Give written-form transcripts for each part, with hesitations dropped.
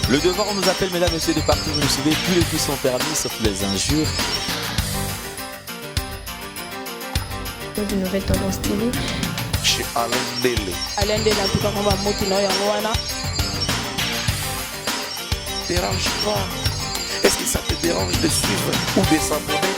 Le devoir nous appelle, mesdames, messieurs, de partout. Vous nous suivez, tous les coups sont permis, sauf les injures. Une nouvelle tendance télé. Chez Alain Dele. Alain Dele, en tout cas, on va monter dans Yangoana. Dérange pas. Est-ce que ça te dérange de suivre ou de s'abonner?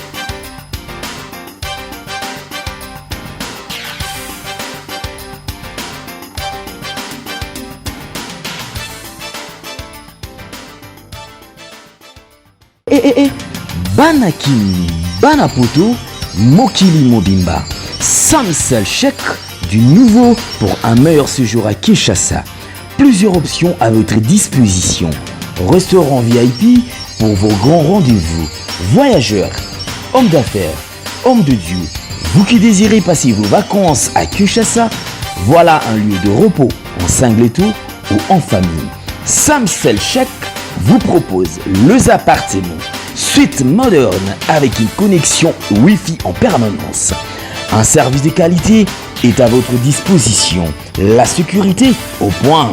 Banakini, Banapoto, Mokili Mobimba. Samsel chèque du nouveau pour un meilleur séjour à Kinshasa. Plusieurs options à votre disposition. Restaurant VIP pour vos grands rendez-vous. Voyageurs, hommes d'affaires, hommes de Dieu. Vous qui désirez passer vos vacances à Kinshasa, voilà un lieu de repos en singleto ou en famille. Samsel chèque vous propose les appartements suite moderne avec une connexion Wi-Fi en permanence. Un service de qualité est à votre disposition. La sécurité au point.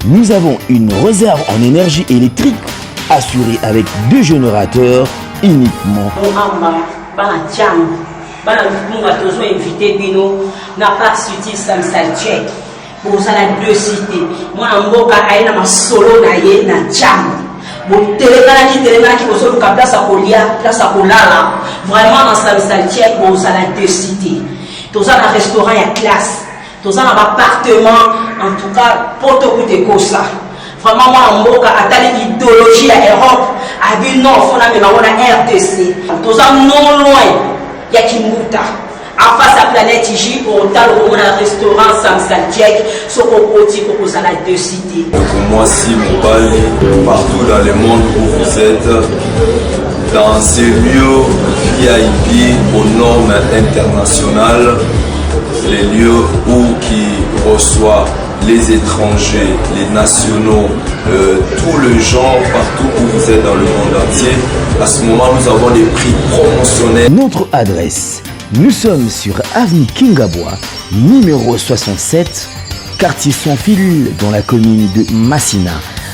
Nous avons une réserve en énergie électrique assurée avec 2 générateurs uniquement. Vous avez 2 cités. Moi, je suis solo vraiment dans sa saltière, vous avez 2 cités. Vous avez un restaurant à classe. Vous avez un appartement, en tout cas, pour tout de ça. Vraiment, moi, je suis idéologie à l'Europe. À but non, il faut la RDC. Vous avez non loin, il y a Kimbuta. En face à Planète Iji, au restaurant Samsal Tchèque, ce qu'on dit pour vous allez 2 cités. Pour moi, si Mobali, partout dans le monde où vous êtes, dans ces lieux VIP aux normes internationales, les lieux où qui reçoivent les étrangers, les nationaux, tous les gens, partout où vous êtes dans le monde entier, à ce moment, nous avons des prix promotionnels. Notre adresse. Nous sommes sur avenue Kingabwa, numéro 67, quartier Sans-Fil, dans la commune de Massina,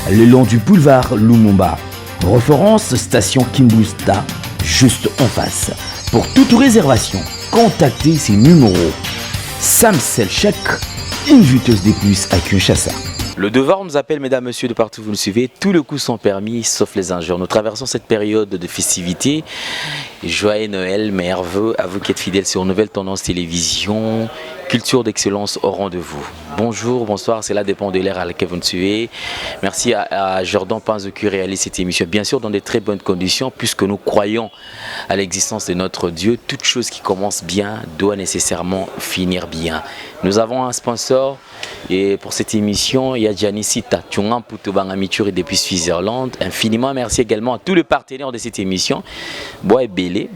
le long du boulevard Lumumba. Référence station Kimbusta, juste en face. Pour toute réservation, contactez ces numéros. Samsel Chèque, une juteuse des plus à Kinshasa. Le devoir nous appelle, mesdames, messieurs, de partout, vous nous suivez. Tous les coups sont permis, sauf les injures. Nous traversons cette période de festivité. Joyeux Noël, meilleurs vœux à vous qui êtes fidèles sur Nouvelle Tendance Télévision. Culture d'excellence au rendez-vous. Bonjour, bonsoir, cela dépend de l'ère à laquelle vous nous suivez. Merci à Jordan Panzo qui réalise cette émission, bien sûr dans de très bonnes conditions, puisque nous croyons à l'existence de notre Dieu. Toute chose qui commence bien doit nécessairement finir bien. Nous avons un sponsor et pour cette émission, il y a Janisita Tchungan Putubangamituri depuis Switzerland. Infiniment merci également à tous les partenaires de cette émission. Bois et Belé.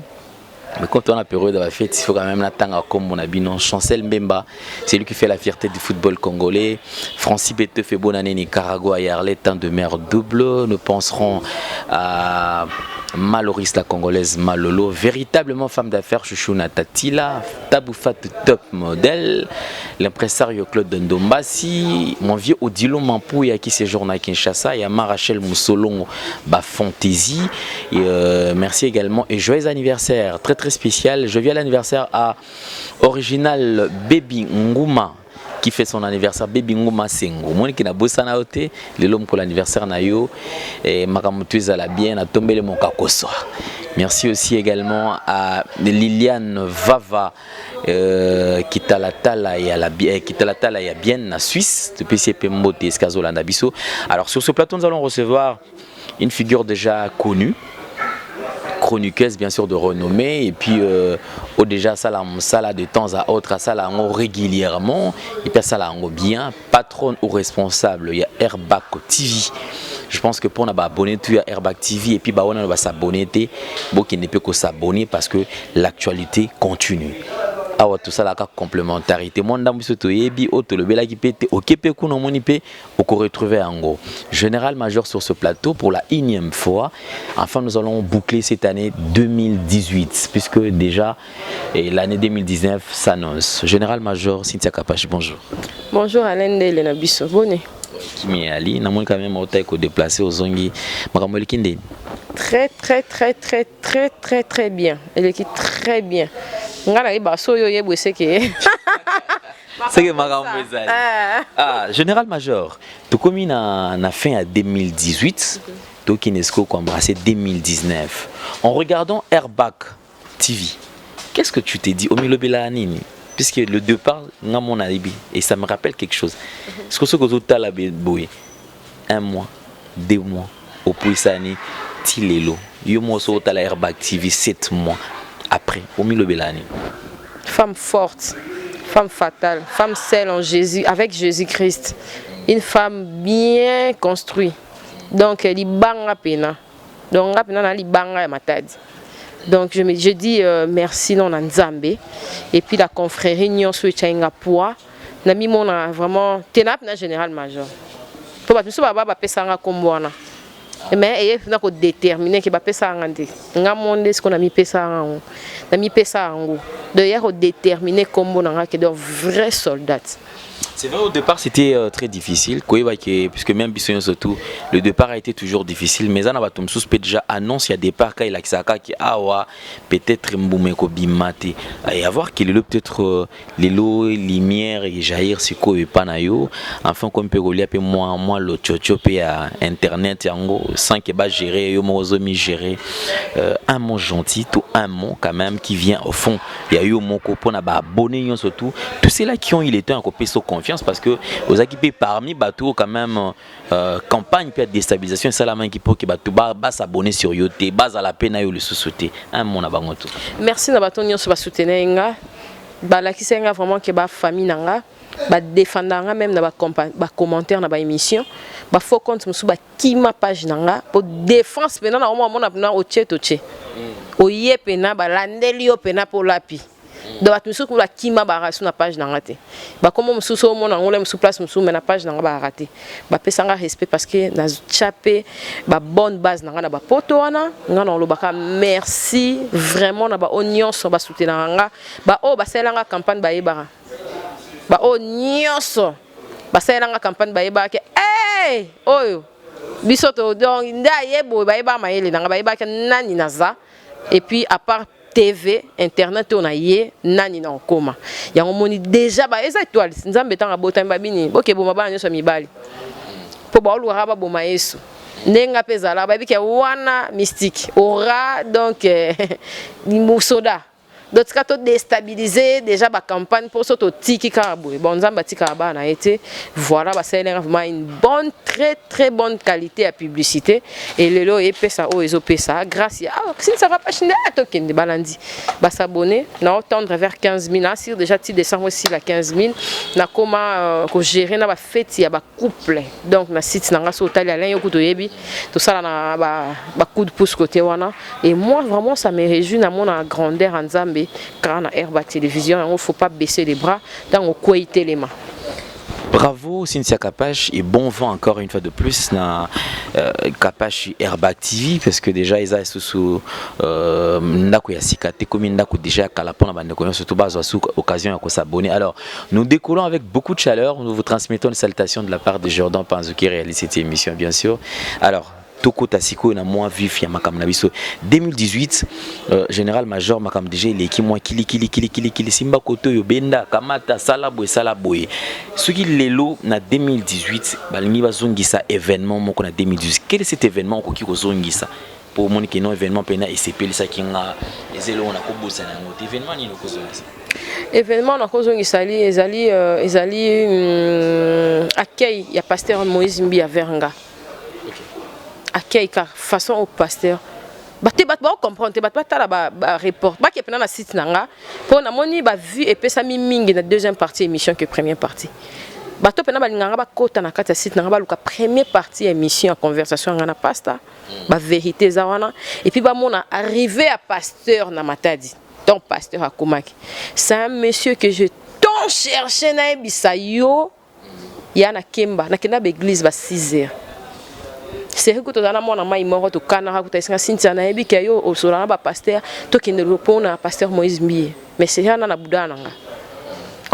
Mais quand on a période de la fête, il faut quand même l'attendre comme mon habit. Chancel Mbemba, c'est lui qui fait la fierté du football congolais. Francis Bete fait bonne année Nicaragua et Arlet, temps de mer double. Nous penserons à Maloris, la congolaise Malolo, véritablement femme d'affaires, Chouchouna Tatila, Taboufat top modèle, l'impresario Claude Ndombasi, mon vieux Odilo Mampouya qui séjourne à Kinshasa, et Ama Rachel Moussolon, Fantaisie. Merci également et joyeux anniversaire, très très spécial. Je viens à l'anniversaire à Original Baby Nguma, qui fait son anniversaire, Baby Nguma Sengo. Moi qui n'a bossé na ote, l'homme pour l'anniversaire na yo et makamutuza la bien a tombé le mon kakoso. Merci aussi également à Liliane Vava qui t'a la tala et à la bien na Suisse de PCP Mbote Escazola Nabiso. Alors sur ce plateau nous allons recevoir une figure déjà connue, chroniqueuse bien sûr de renommée, et puis déjà ça de temps à autre ça régulièrement et puis ça bien patronne ou responsable il y a Airbag TV. Je pense que pour on a abonné tout à Airbag TV et puis on va s'abonner qui ne peut que s'abonner parce que l'actualité continue. Ah ouais, tout ça la complémentarité. Mon dame surtout yebi auto le bela qui pète au Québec ou non monipe au qu'on retrouver en gros. Général major sur ce plateau pour la 1e fois. Enfin nous allons boucler cette année 2018 puisque déjà l'année 2019 s'annonce. Général major Cynthia Kapache, bonjour. Bonjour Alain Dele Nabiso, bonne. Kimi Ali, na quand même autant que déplacé aux zongi. Makambo Kinde. Très bien. Elle est très bien. Ngala iba so yo yebwe seke. C'est que Makambo ezali. Ah, général-major. Tu commis na fin à 2018. Donc Kinesco qu'on embrassé 2019. En regardant Airbag TV, qu'est-ce que tu t'es dit au milieu de l'année? Puisque le départ, mon alibi, et ça me rappelle quelque chose. Ce que ce que tu as là, 1 mois, 2 mois, au Pouissani, Tilelo, yo mo so ta la Airbag TV 7 mois après, au milieu de l'année. Femme forte, femme fatale, femme celle en Jésus, avec Jésus-Christ. Une femme bien construite. Donc elle est banga pena. Donc rapidement elle est banga matadi. Donc je dis merci non à Nzambe et puis la confrérie Nyon Switchainga Poa na mi mona vraiment tenap na général-major. Pour ba miso baba pesanga kombwana. Mais et na ko déterminer que ba pesanga ndé. Nga monde ce qu'on a mis pesanga ngo. Na mi pesanga ngo. De hier ko déterminer kombo na que de vrais soldats. C'est vrai, au départ c'était très difficile, puisque même Bissonio surtout, le départ a été toujours difficile, mais on a déjà annoncé à départ qu'il a peut-être Mboumeko Bimate, et à voir qu'il est peut-être les lots, lumière et jaillir c'est quoi et panayo, enfin comme peut relier peu moi le tchotcho à internet yango sans que bah gérer yo mozomi gérer un mot gentil, tout un mot quand même qui vient au fond, il y a eu mon copain à abonné surtout, tous ceux là qui ont il était en copie sur confiance parce que aux équipes parmi bateau quand même campagne peut déstabilisation ça la main qui pour que bateau bas s'abonner sur yoté base à la peine à le sous-sauter un mon abangoto. Merci na bato nyonso ba soutenir nga ba la kisenga vraiment que ba famille nanga ba défendanga même na ba commentaire na ba émission ba faux compte musu ba kima page nanga pour défense pena na mo na o tchetoche o yepena ba landeli o pena pour lapi. Donc bato musu ko la kima ba rasu na page nanga te ba comme musu so mo na ngole musu place musu mais na page nanga ba raté ba pesanga respect parce que na chapé ba bonne base nanga na ba poto wana ngana lo baka merci vraiment na ba oignon so ba soutenir nga ba o ba selanga campagne ba yebara ba oignon so ba selanga campagne ba yebara ke hey oyo bisoto donc nda yebo ba yeba mayele nanga ba yebaka nani naza et puis à part TV, internet on a yé nani na koma. Ya on moni déjà ba eza étoile. Nzambe tanga bota mbabini. OK bo mabana nyoso mibali. Po ba olu raba bo maesu. Nenga pezala ba bike wana mystique. Aura donc musoda. D'autres cas déstabiliser déjà la campagne pour sauter tiki carabo. Bon Nzamba tika ba na été voilà ba c'est vraiment une bonne très bonne qualité à publicité et le lot epesa o ezo pesa grâce à si ça va pas chiner token de balandi ba s'abonner na tendre vers 15 000 sur déjà ti descend aussi la 15 000 na comment ko gérer na ba fête ya ba couple donc na site na ngaso tali alain yokuto yebi tout ça na ba coup de pouce côté wana et moi vraiment ça me réjouit na mon grandeur en Nzambe car na Airbag télévision il ne faut pas baisser les bras dans au qualité les mains. Bravo Cynthia Kapash et bon vent encore une fois de plus na Kapash Airbag TV parce que déjà ils ont sous ndako ya sikate comme ndako déjà kalapona bande connait surtout base sous occasion à s'abonner. Alors nous décollons avec beaucoup de chaleur, nous vous transmettons une salutation de la part de Jordan Panzo qui réalise cette émission bien sûr. Alors Toko Tasiko na moi vif ya makam na biso 2018 général-major makam déjà il est qui moi kili simba koto yo benda kamata salaboy ce qui lelo na 2018 balingi bazongisa événement moko na 2018 quel est cet événement ko ki kozongisa pour mon que non événement pena ECP ça qui nga ezelo na ko bossa na ngote événement ni ko kozongisa événement na kozongisa li ezali accueil ya pasteur Moïse Mbia Veranga accueil car façon au pasteur baté bat ba comprendre bat ta la ba report ba ke pena na site nanga pour na moni ba vu et pesa mi mingi na deuxième partie émission que première partie bato pena ba linganga ba kota na kata site nanga ba luka première partie émission conversation ngana pasta ba vérité za wana et puis ba mona arrivé à pasteur na matadi donc pasteur akomaki c'est un monsieur que je tant cherché na bisayo ya na kemba na kenda ba église ba 6h. C'est que tu as un mot en main mort au Canada, tu as un Cynthia na ebi kayo au solana ba pasteur, toi qui ne répond à pasteur Moïse Mbie. Mais c'est rien na Bouddha nanga.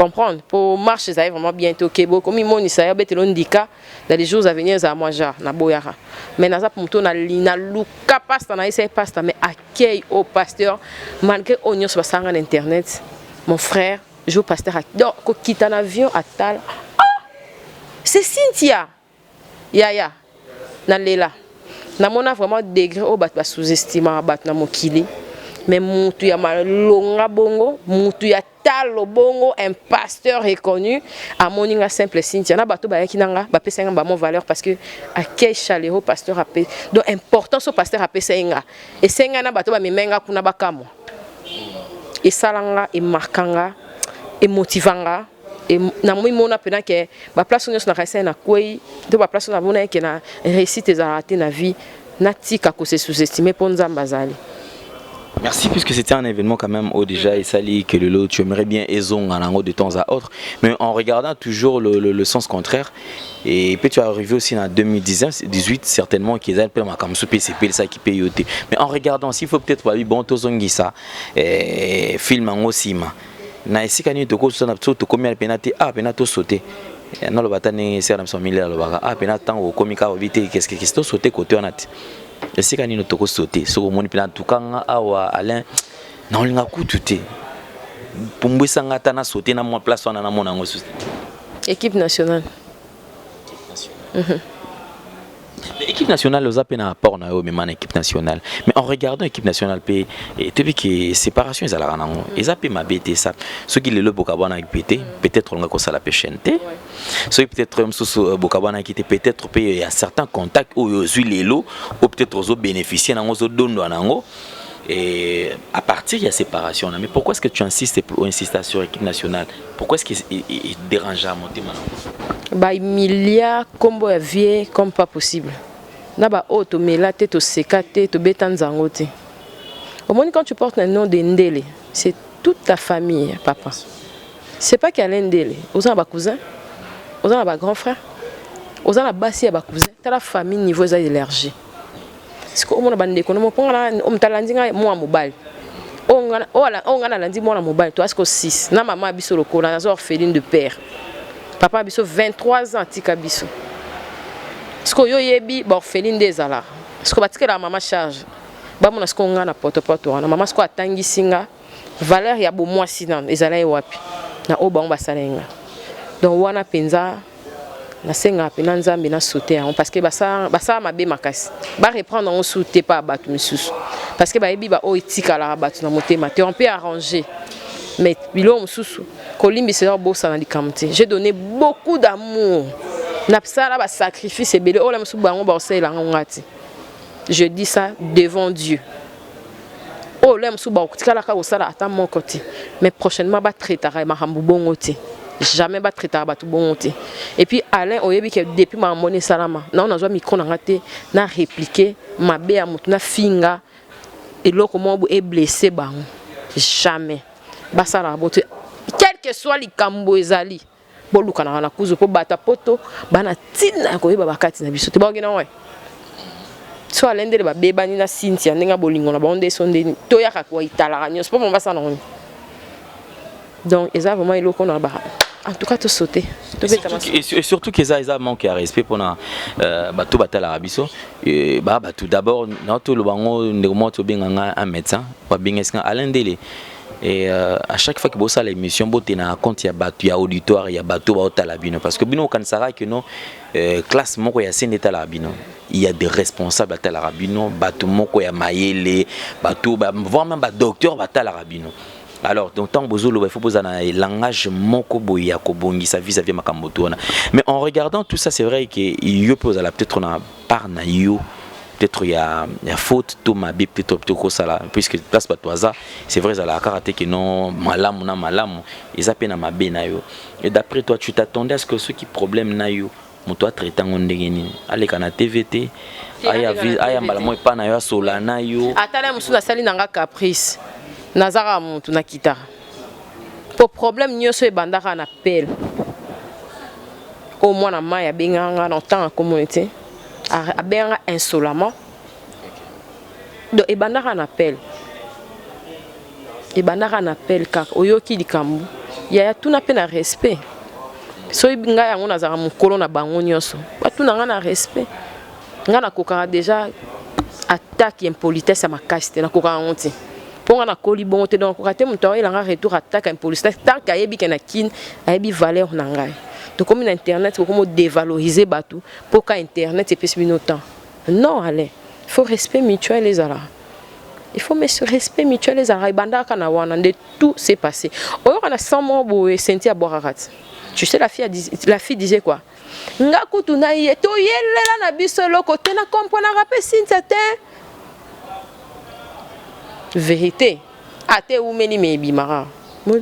comprendre pour marcher ça vraiment bientôt kebo comme il moni ça bete londika dans les jours à venir ça moi ja na boyara mais na za pour muto na lina luka pasta na essayer pasta mais accueil au pasteur malgré onyo sur sanga internet mon frère je au pasteur donc ko quitte en avion à tal c'est Cynthia ya na lela na mona vraiment degré au bat sous-estimé bat na mokili mais mutu ya malonga bongo mutu ya talo bongo un pasteur reconnu à moninga simple Cynthia na bato ba yakinanga ba pesa nga ba mon valeur parce que accueil chaleureux pasteur apé donc importance au pasteur apé senga et senga na bato ba memenga kuna bakamo et salanga et markanga et motivanga et na moi mona pena que ba place on na rese na kwei de ba place na mona que na réussite za raté na vie na tika ko se sous-estimer pour nzamba zali. Merci, puisque c'était un événement quand même au déjà et sali que le lot tu aimerais bien aison en angle de temps à autre, mais en regardant toujours le sens contraire. Et puis tu es arrivé aussi en 2018 certainement qu'ils ont appelé comme ce PCP ça qui paye. Mais en regardant s'il faut peut-être pas bon tozongi ça film en aussi na esi kani to ko na to combien penalty penalty sauter na lo batane c'est na 100 000 lo baka penalty tango komika vite qu'est-ce que c'est sauter côté on a et c'est quand nous toko sauter so moni plan tukanga awa Alain na olinga kututé pumbwisa ngata na sauter na mo place wana na mona ngo équipe nationale l'équipe nationale aux appels à rapport na même équipe nationale mais en regardant l'équipe nationale et depuis que séparation ils allaient en ils appellent ma BT ça ceux qui le bokabana PT peut-être on a ça la péchenté ceux peut-être même sous bokabana qui était peut-être il y a certains contacts où ils les lots ou peut-être aux bénéficier dans aux dons nango et à partir il y a séparation mais pourquoi est-ce que tu insistes sur l'équipe nationale pourquoi est-ce qu'il dérange à monter maintenant ba milliard combo ya vie comme pas possible na ba auto mela te to sekate to betanzango te au moins quand tu portes un nom de Ndele c'est toute ta famille papa c'est pas qu'à Ndele aux ba cousin aux ba grand frère aux ba basi ba cousin ta la famille niveau za élargi c'est que au moins bande ko no ponga na omtalandinga moi mobile on a lundi moi mobile toi est-ce que 6 na maman biso lokola na orpheline de père papa biso 23 ans tika biso sko yo yebi ba orpheline des ala sko batika la maman charge ba mona sko nga na poto na maman sko atangi singa valeur ya bo moi sinan ezala e wapi na oba on ba salenga donc wana penza na senga pena nzambe na sauter parce que basa mabe makasi ba reprendre on sauter pas batu misusu parce que ba yebi ba o itika la batu na motema te on peut arranger mais bilo misusu kolimbi c'est beau ça na likamte j'ai donné beaucoup d'amour na psala ba sacrifice ebele o la misusu bango ba osela ngati je dis ça devant Dieu o la misusu ba otikala ka osala ata mon côté mais prochainement ba traitera ma hambu bongo te jamais ba traitera ba tout bongo te et puis Alain oyebi que depuis ma monnaie salama na on a micro na ngate na répliquer ma be ya mutu na finga et loko mo est blessé bango jamais basala bote quel que soit les kambo ezali boluka na kuzu po bata poto bana tina ko yeba bakati na biso te bagena ouais so alendele ba bebani na Cynthia ndenga bolingo na bonde sonde to yaka ko itala kanyo c'est pas mon basana on donc eza vraiment iloko na ba en tout cas to sauter et surtout que ça manque à respect pour na bato batala biso et ba tout d'abord na to lo bango ndemo to benganga un médecin ba bengeska alendele. Et à chaque fois que vous avez l'émission, vous avez un compte, il y a auditoire, il y a bateau, parce que bino kansara que non classe moko ya seneta la bino. Il y a des responsables à la rabino, bateau moko ya mayele, bateau voire même ba docteur ba la rabino. Alors donc tant bozolo il faut poser un langage moko boya ko bongi sa vis-à-vis makamboto na. Mais en regardant tout ça, c'est vrai que il pose à la peut-être on a par na yo peut-être il y a faute tout ma bib peut-être ça là puisque place pas toi ça c'est vrai ça la karaté que non malamu na malamu ils appellent na mabe na yo et d'après toi tu t'attendais à ce que ceux qui problème na yo mon toi traitant on ndengeni aller kana TVT aya mbala mo pa na yo sola na yo atala musu na sali nanga caprice nazara muntu na kita pour problème nyoso e bandaka na appel au moins na maya benganga dans temps en communauté a bien insolemment donc et bandaka un appel car oyoki likambu ya tuna pe na respect so nga yango nazaka mokolo na bango nyonso batuna nga na respect nga nakokaka déjà attaque impolitesse ya makasi te nakokaka ngo te mpo nga nakoli bongo te donc nakoka te moto aoyelanga retour attaque impolitesse tant que ayebi ke na kine ayebi valeur na ngai tokomi na internet kokomi dévaloriser bato mpo ka internet epesi bino temps non allez il faut respect mutuel ezala il faut mettre respect mutuel ezala ebandaka na wana nde tout s'est passé oyoka na 100 mois boye senti ya borarat tu sais la fille disait quoi nga kutu na ye to yelela na biso eloko te na comprendre pe sinta te vérité ate umeni mebimara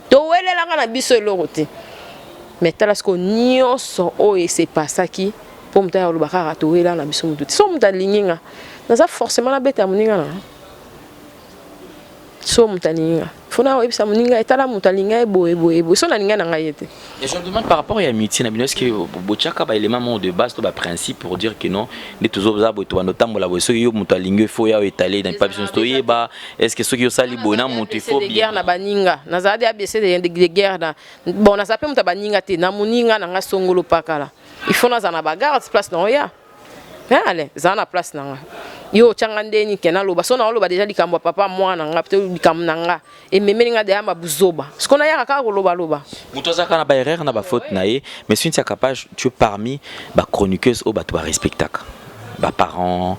to welela nga na biso eloko te mais tala ce que nyonso oyo s'est passé qui pour muta ya lobaka to welela na biso mutu so muta linginga naza forcément na beta muninga na so mutalinga fona oyebisa muninga etala mutalinga eboye so na linga na ngai ete. Et je me demande par rapport à l'amitié, est-ce que bochaka ba élément de base to ba principe pour dire que non les toujours za bo to notamment la boso yo mutalinga faut ya étaler dans pas besoin stoyer ba est-ce que ceux qui sali bona monte faut bien guerre na baninga na za de ABC de guerre na bon na sape muta baninga te na muninga na nga songolo pakala il faut na za na bagarde place na oya allez za na place na nga yo changa ndeni kena loba so na loba déjà likambo papa mwana nga peut likambo nanga et memeli nga de amba buzoba ce qu'on a ya ka loba loba mutoza kana ba erreur na ba faute na ye mais si tu es capable tu es parmi ba chroniqueuse au ba to respectaka ba parents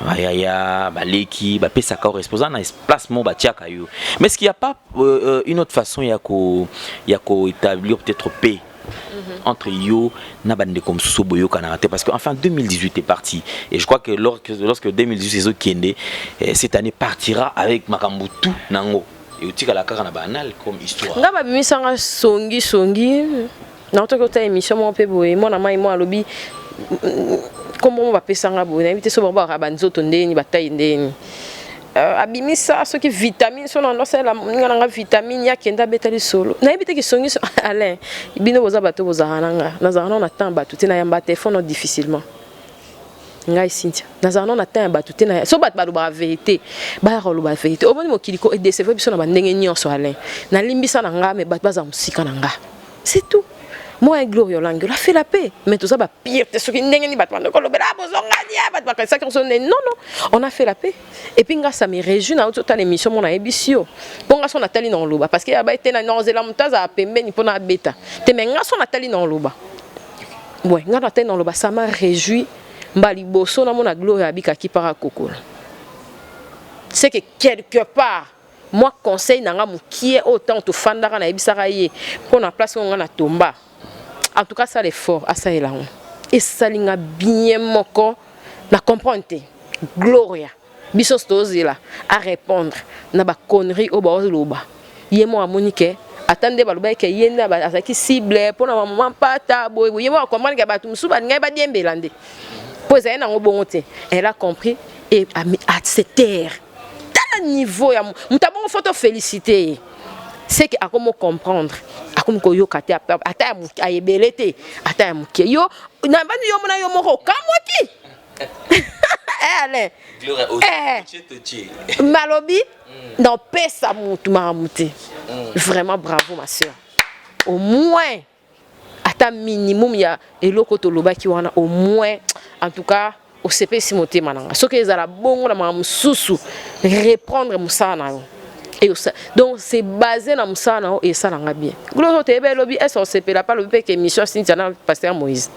ayaya ba leki ba pesaka responsable na placement ba tiaka yo mais est-ce qu'il y a pas une autre façon ya ko établir peut-être paix entre yo na bande comme soboyo kanate parce que enfin 2018 est parti et je crois que lorsque 2018 c'est okende cette année partira avec makambutu nango et utika la kaka na banal comme histoire nga ba bimisanga songi na to ko ta émission mo pe boye mo na mai mo alobi comment va pesanga boye na invité so ba banzoto ndeni batayi ndeni abimisa soki vitamine so na ndosela ninga nga vitamine ya kenda betali solo na ebite ki songi so Alain bino boza bato boza nanga nazana na temps batu te na yamba téléphone difficilement ngai Cynthia nazana na temps batu te na so bat ba ba vérité ba rolo ba vérité omoni mokiliko et décevoir biso na bandenge nyonso Alain na limbisa na nga me bat baza musika na nga c'est tout. Moi, Gloria Langue, a fait la paix. Mais tout ça, pire, ce qui n'est pas de non, on a fait la paix. Et puis, grâce à mes régions, on a toute l'émission, on a émission. Bon, on a tali dans l'ouba. Parce qu'il y a été dans Norzéland, à Pembe, ni pour la bêta. Te mais on a tali dans l'ouba. Ouais, on a tali dans l'ouba. Ça m'a réjoui. Mbaliboso, on a Gloria Bika qui part à Coco. C'est que quelque part, moi, conseil, qui est autant de fandara na ebisaraye pour la place où on a tomba. En tout cas, ça l'effort, à ça et là. Et ça l'inga bien moko na comprendre. Gloria, biso stozi là à répondre na ba connerie au ba loba. Yemo a Monique, attendez ba loba ke yenda ba azaki cible pour na maman pata boy. Yemo a comprendre que ba tum suba ngai ba diembe lande. Pose na ngobongo te. Elle a compris et a mis à se taire. Dans le niveau ya mutabongo photo féliciter. C'est que à comment comprendre comme ko yo kate ata ayebelete ata muke yo na bandi yo mona yo moko kamoti allez malobi non pesa mutu mamuti vraiment bravo ma sœur au moins ata minimum ya eloko to lobaki wana au moins en tout cas au CP Simoté mananga ce que ezala bongo na mamususu reprendre musana yo. Et donc c'est basé dans ça et ça l'a bien. Gloire TV lobby est sur CP la pas le que émission Cynthia pasteur Moïse.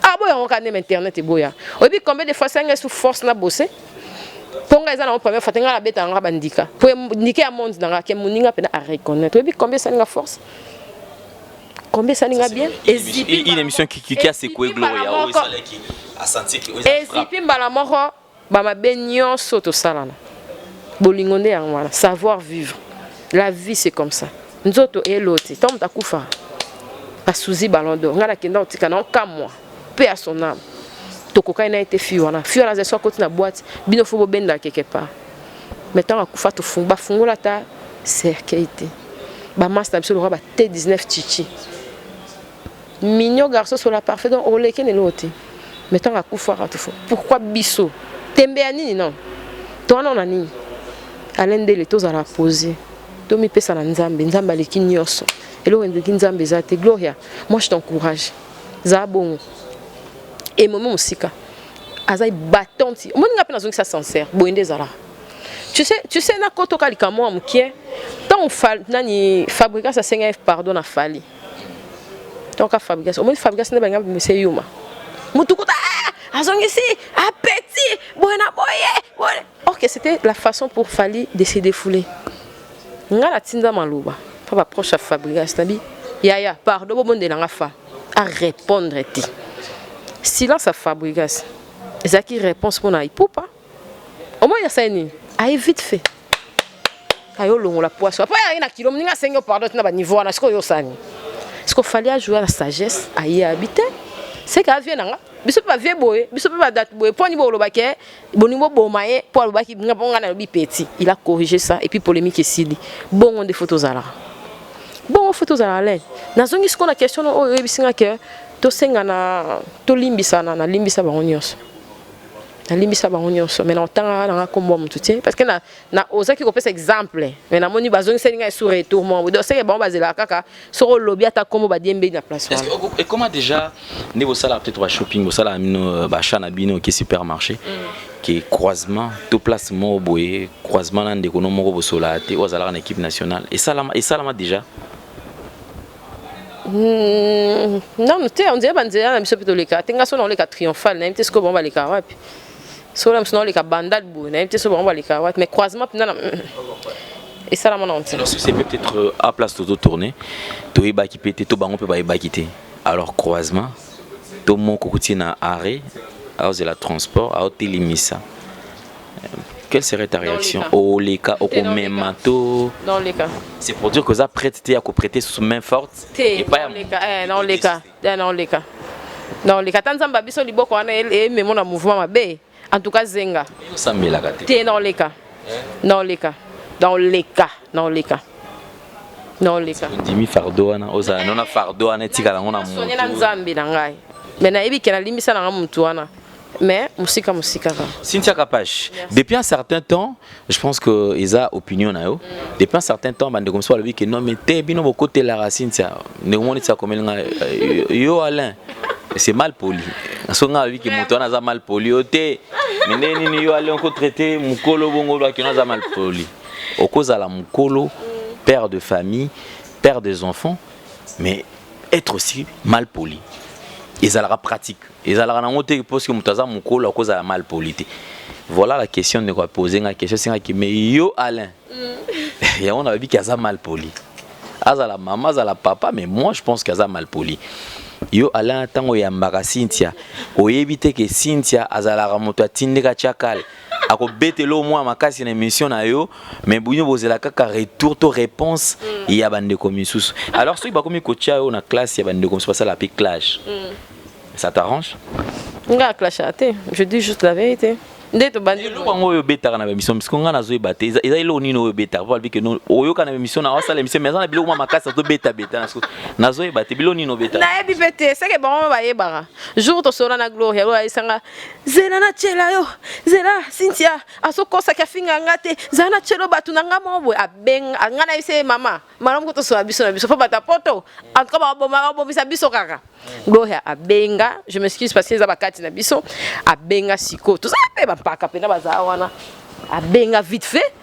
Ah boy on connaît internet et boya. Et puis combien de fois ça est sous force na bosser. Pour nga na première fois nga la beta nga bandika. Pour indiquer à monde dans que moninga pena à reconnaître. Et puis combien ça nga force. Combien ça nga bien. Et une émission qui a secoué Gloria ça qui a senti que et zipi mbala moko ba mabenyo soto salana. Bolingonde ya savoir vivre. La vie c'est comme ça. Nzoto eloti, tom takufa. Pasuzi ballon d'or. Ngala kenda otika na kamwa. Paix à son âme. Tokoka ina été fiona. Fiona ze so côté na boîte, bino fo benda quelque part. Maintenant akufa to funga fungola ta cercueilité. Ba master biso le roi ba T19 chichi. Mignon garçon sur la parfait donc o leke ne loti. Maintenant akufa to fo. Pourquoi biso? Tembe anini non. Toi non nani. Alain de l'étos à la poser. Tomi pesa na nzambe, nzambe aleki nyonso. Elo ndeki nzambe zate Gloria. Moi je t'encourage. Za bon. Et moment musika. Azai battante. Moi nga pe na zongi ça sincère. Boende zala. Tu sais na koto kalika mo amukie. Tant nani fabrica sa senga pardon na fali. Tant ka fabrica. Au moins fabrica ne banga monsieur Yuma. Mutukuta azongi si appétit. Boena boye. Ok, c'était la façon pour Fali de se défouler. Nga la tinda malouba. Papa proche à fabrica stabi. Yaya, pardon bon de la fa. À répondre ti. Silence à fabrica. Zaki réponse pour na ipopa. Au moins il y a ça ni. Aïe vite fait. Ayo longo la poisson. Après il y a kilo ninga sengo pardon na ba niveau na sko yo sani. Ce qu'il fallait jouer à la sagesse, à y habiter. C'est qu'à vient nga. Biso pas vie boy, biso pas date boy. Pour niveau lobake, bon niveau bomaye, pour lobaki nga bonga na lobi petit. Il a corrigé ça et puis polémique ici. Bon on des photos à la. Bon photos à la. Na zongi ce qu'on a question o rebisinga ke to senga na to limbisa na limbisa ba onyos. Na limbisa ba onyos mais na tanga na kombo mututi parce que na ozaki ko pesa exemple mais na moni bazongi senga sur retour mo do c'est bon bazela kaka sur lobby ata kombo ba diembe na place. Et comment déjà ne vous sala peut-être shopping, vous sala mino ba chana bino qui supermarché qui croisement tout placement boye croisement na ndeko no moko bosola te ozala na équipe nationale et ça là déjà non on dirait banzela na biso peut leka tenga so na leka triomphal na mte sko bon ba leka wapi so là on leka bandal bo na mte so bon ba leka wapi mais croisement na et ça là mon honte alors c'est peut-être à place de tourner to eba ki pété to bango pe ba eba kité alors croisement to mon kokoti na arrêt alors de la transport à hôtel limisa. Quelle serait ta réaction au leka au comemato dans les cas c'est pour dire que ça prête à prêter sous main forte et pas dans les cas tant biso liboko wana et même mon mouvement mabe en tout cas zenga ça me la gâté t'es dans les cas dimi fardo wana oza nona fardo wana tika na ngona sonye na nzambe na ngai mais na ebi kena limbisa na muntu wana. Mais musika. Cynthia Kapash, depuis un certain temps, je pense que Isa opinion na yo. Depuis un certain temps, bande comme ça le dit que non mais t'es bino au côté la Cynthia. Ne on dit ça comme yo Alain. C'est mal poli. So nga vi que moto na za mal poli ote. Mais ni yo Alain ko traiter mukolo bongo ba ki na za mal poli. Au cause à la mukolo, père de famille, père des enfants, mais être aussi mal poli. Ils allaient pratique. Ils allaient monter parce que mutaza mukolo à cause de la malpolité. Voilà la question de quoi poser la question c'est que mais yo Alain. Et on a vu qu'il y a mal poli. Aza la maman, aza la papa mais moi je pense qu'il y a mal poli. Yo Alain tango ya mbaka Cynthia. Oyebite que Cynthia azala ramoto tindeka chakal. Ako betelo moi makasi na émission na yo mais bunyo bozela kaka retour to réponse il y a bande comme sous. Alors ceux qui ba comme coacha yo na classe il y a bande comme ça la pique clash. Ça t'arrange? Nga clash até, je dis juste la vérité. Ndeto bandi lo bango yo beta na émission parce qu'on a nazo bata eza ilo nino yo beta pour que no oyo kana émission na wasa l'émission mais na bilo moi makasi to beta nazo bata bilo nino beta na ebi bete c'est que bon ba yebara jour to sora na Gloria lo isanga zela na chela yo zela Cynthia asokosa ka finga ngate zana chelo batu na ngamo bo abeng ngana ise mama malam ko to so abiso na biso fa bata poto en tout cas bo bisa biso kaka Gloria abenga je m'excuse parce que za bakati na biso abenga siko tout ça pe ba paka pena baza wana abenga vite fait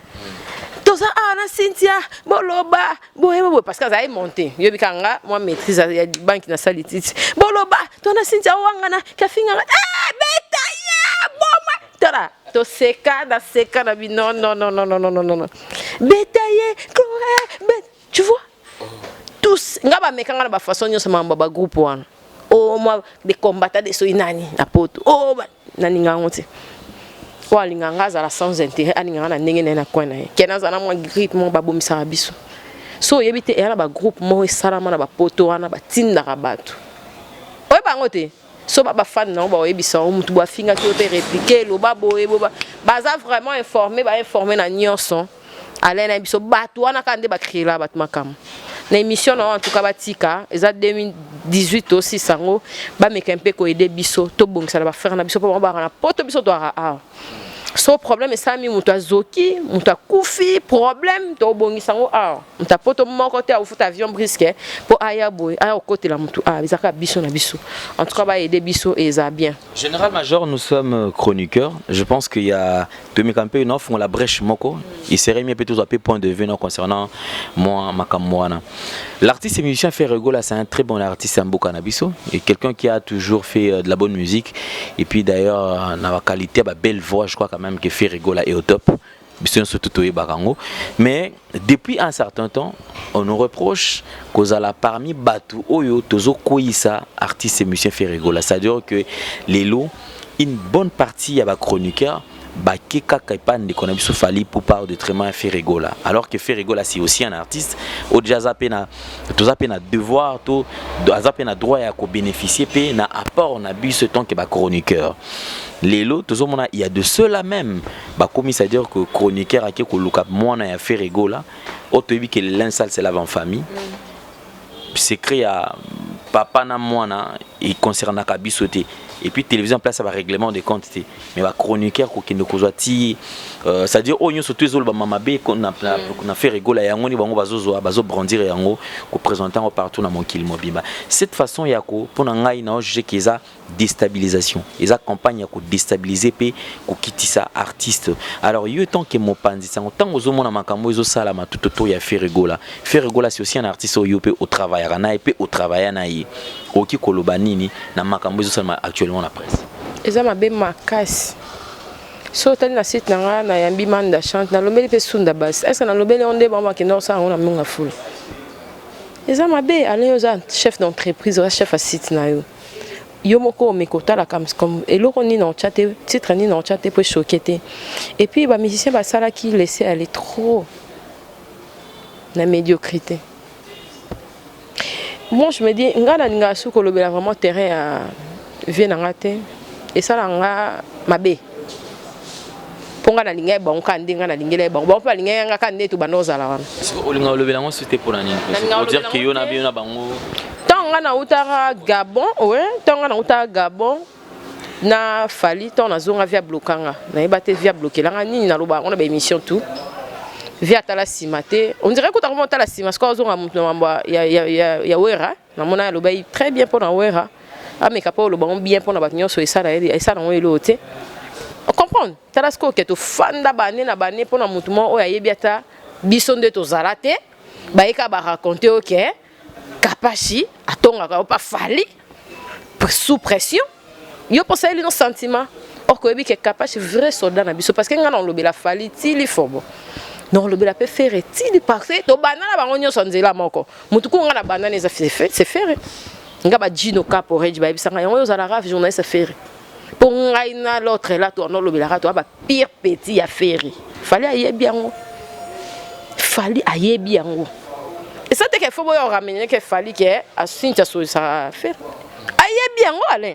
tout ça na Cynthia boloba boyebo parce que ça est monté yo bikanga moi maîtrise ya banque na salititi boloba to na Cynthia wangana kafinga beta ya boma tara to seka na bi non beta ye tu vois tous ngaba mekanga na ba façon nyo sama ba groupe wana oh moi des combattants de soinani na poto oh nani ngangote kwa linganga za la sans intérêt aninga na ndenge na kwana kena za na mwa grip mo babomisa biso so yebite era ba groupe mo esalama na ba poto wana batinda ka bato oye bangote so ba fan na ba oyebisa o mutu ba finga ki ote répliquer lo ba boye ba baza vraiment informer na nyonso alena biso bato wana kande ba créer la bato makam na émission en tout cas batika eza 2018 aussi sango ba meka mpe ko aider biso to bongisa ba frère na biso po ba na poto biso to a so problème ça mi mutu azoki mutu akufi problème to bongisa ngo mutu poto moko te afuta avion brisque po aya boy aya côté la mutu bizaka biso na biso en tout cas ba aider biso et ça bien. Général Major, nous sommes chroniqueurs. Je pense qu'il y a Tommy Campé une offre la brèche moko. Il serait mieux peut-être à point de vue concernant moi Makamwana. L'artiste et musicien Ferrego là, c'est un très bon artiste en Bokanabiso et quelqu'un qui a toujours fait de la bonne musique et puis d'ailleurs dans la qualité belle voix, je crois quand même que Ferrego là est au top. Mais depuis un certain temps, on nous reproche qu'on a parmi Batu Oyo Tozo Koïsa, artiste et musicien Ferrego là. C'est-à-dire que les lots, une bonne partie y a chroniqueur. Bakeka Kaipan de Konabiso Fali pour parler de traitement Ferrego là. Alors que Ferrego là c'est aussi un artiste. Au déjà zapena, tout zapena devoir, tout zapena droit à bénéficier, puis na apport na bu ce temps que ba chroniqueur. Les lots, tout ça il y a de ceux-là même. Bah comme c'est à dire que chroniqueur a qui ko look up moi na Ferrego là. Autre bi que l'insal c'est la en famille. C'est créé à papa na moi na et concernant Kabisoté. Et puis télévision place à un règlement de compte mais va chroniqueur qui ne cause c'est-à-dire oh nous surtout les mamabé qu'on a fait rigoler yango ni bango bazo brandir yango ko présenter partout dans mon kilimo bimba cette façon yako pour ngai na juger que ça déstabilisation et campagne ko déstabiliser pe ko kitisa artiste alors il tant que mo panzi sango tant ozomona makambo ezo sala matuto to ya Ferrego c'est aussi un artiste au travail na et au travail na yi oki koloba nini na makambo ezo sala actuellement la presse. Eza mabe makasi. So tali na site nanga na yambi manda chante na lobeli pe sunda bas. Est-ce na lobeli onde ba ma kino sa on a munga fulu. Eza mabe ale oza chef d'entreprise, oza chef à site na yo. Yo moko mekota la comme eloko ni na chat titre ni na chat pour choquer. Et puis ba musicien ba sala qui laisser aller trop na médiocrité. Moi je me dis ngana ninga su ko lobela vraiment terrain à vient en raté et ça nga mabe ponga na linga ba onka ndinga na lingela ba ba pa linga nga kan netu banoza la wana o linga lobela ngo c'était pour nani pour dire que yo na bien na bango tanga na utara Gabon ouais tanga na utara Gabon na fali ton na zonga via blokanga na ebate via blokelanga nini na loba on a ba émission tout via tala simate on dirait que tu remontes la simate parce qu'on a mon ya wera na mona loba très bien pour na wera mais capable le bon bien pour na bagnyo so ça na welo te comprendre talasco que to fanda bané na bané pour na mutumo o ya yebiata bisonde to zalate ba eka ba raconter OK kapashi atonga ka pas fali sous pression yo pour ça il nos sentiments or ko yebi que kapashi vrai soldat na biso parce que ngana on lobela fali ti li fobo non lobela peut faire ti di parfait to banana ba ngonyo sonzela moko mutuku ngana banana za c'est faire nga ba jino capo reji ba bisanga yango za la raf journaliste faire pour ngai na l'autre là to no lobela to ba pire petit ya faire fallait ayebi yango fallait ayebi yango et ça te que faut boyo ramener que fallait que asinta so ça faire ayebi yango Alain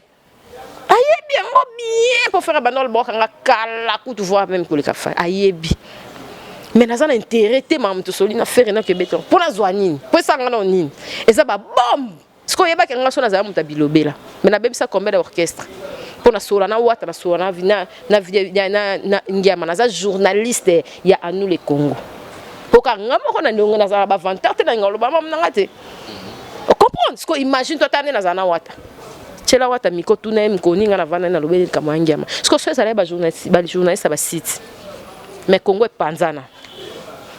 ayebi yango bien pour faire banol boka nga kala ku tu vois même pour le café ayebi mais na za intérêt te mam to solina faire na que béton pour la zoanine pour ça nga nini et ça ba bombe ce qu'on y a pas quelqu'un sur la zone bilobela mais na bebisa combien d'orchestre pour na sola na wata na sola na ngiyama na za journaliste ya anu le Congo pour ka ngamo ko na ndongo na za ba vanteur te na ngolo ba mam na ngate comprendre ce qu'on imagine toi tane na za na wata chela wata miko tuna mko ninga na vana na lobeli kama ngiyama ce qu'on fait ça ba journaliste ba site mais Congo est panzana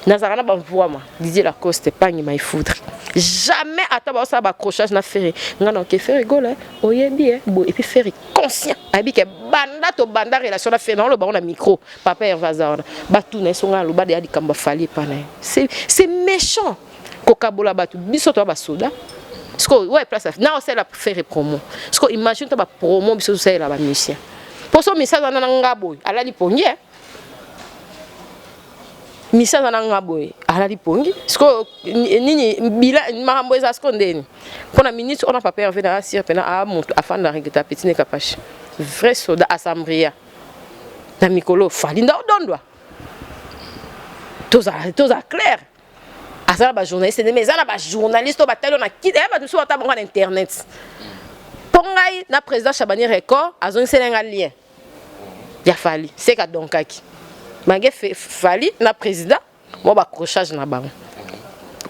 nazarana ba voama Didier Lacoste pangi mai foudre jamais ataba ça ba accrochage na faire ngana ke faire rigole oyebi bon et puis faire conscient abi ke banda to banda relation na faire dans le ba on a micro papa Hervazana ba tout na songa lo ba de ali kamba fali pana c'est méchant kokabola batu biso to ba soda parce que ouais place na c'est la faire promo parce que imagine to ba promo biso c'est la ba musicien pour ça message na ngabo ala li pongi misa na ngaboy ala lipongi sko nini bila mahambo eza skondeni pona ministre on a pas pervé na sir pena a monto afanda regeta petine kapashi vrai soda assembria na mikolo falinda odondwa toza clair asa ba journaliste mais za na ba journaliste ba talo na kit ba tout sur ta bon internet pongai na président Chabani record azon selenga lien ya fali c'est ka donkaki mangé fali na président moi ba accrochage na bango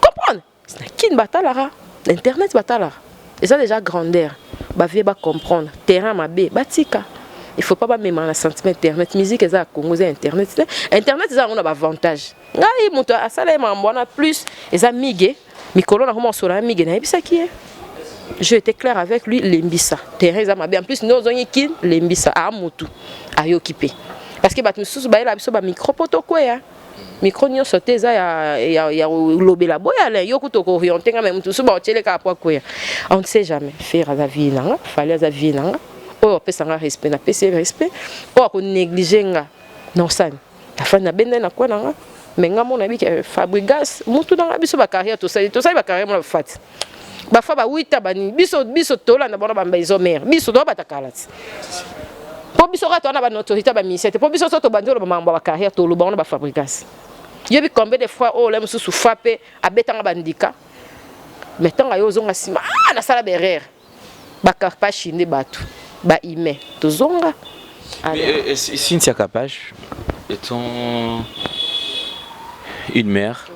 comprendre c'est na kin batalara internet batalara et ça déjà grandeur ba vie ba comprendre terrain mabe batika il faut pas même un sentiment internet musique ça Congo internet ça on a avantage ngai moto asala mambona plus et ça migé mikolo na comment sur la migé na bisa qui est je étais clair avec lui lembisa terrain ça mabe en plus nous on kin lembisa a mutu a occupé parce que batu susu ba ela biso ba micro poto quoi micro nyo sauté ça ya lobela boya la yo kuto ko orienter même tout suba otele ka kwa quoi on ne sait jamais faire la vie nanga fallait la vie nanga o pesanga respect na pese respect o ko négliger nga non ça la fin na bende na kwa nanga mais nga mona bi ke Fabrigas mutu nanga biso ba carrière to ça ba carrière mo fat ba fa ba 8 bani biso tola na bona ba mbezo mère biso do ba takalati po biso ka to na ba autorité ba ministère po biso to bandolo ba mamba ba carrière to lo ba na ba Fabrigas yo bi combien de fois o le mususu frappé abetanga bandika mais tanga yo zonga sima na sala berère ba capa chine batu ba ime to zonga Cynthia Kapage étant une mère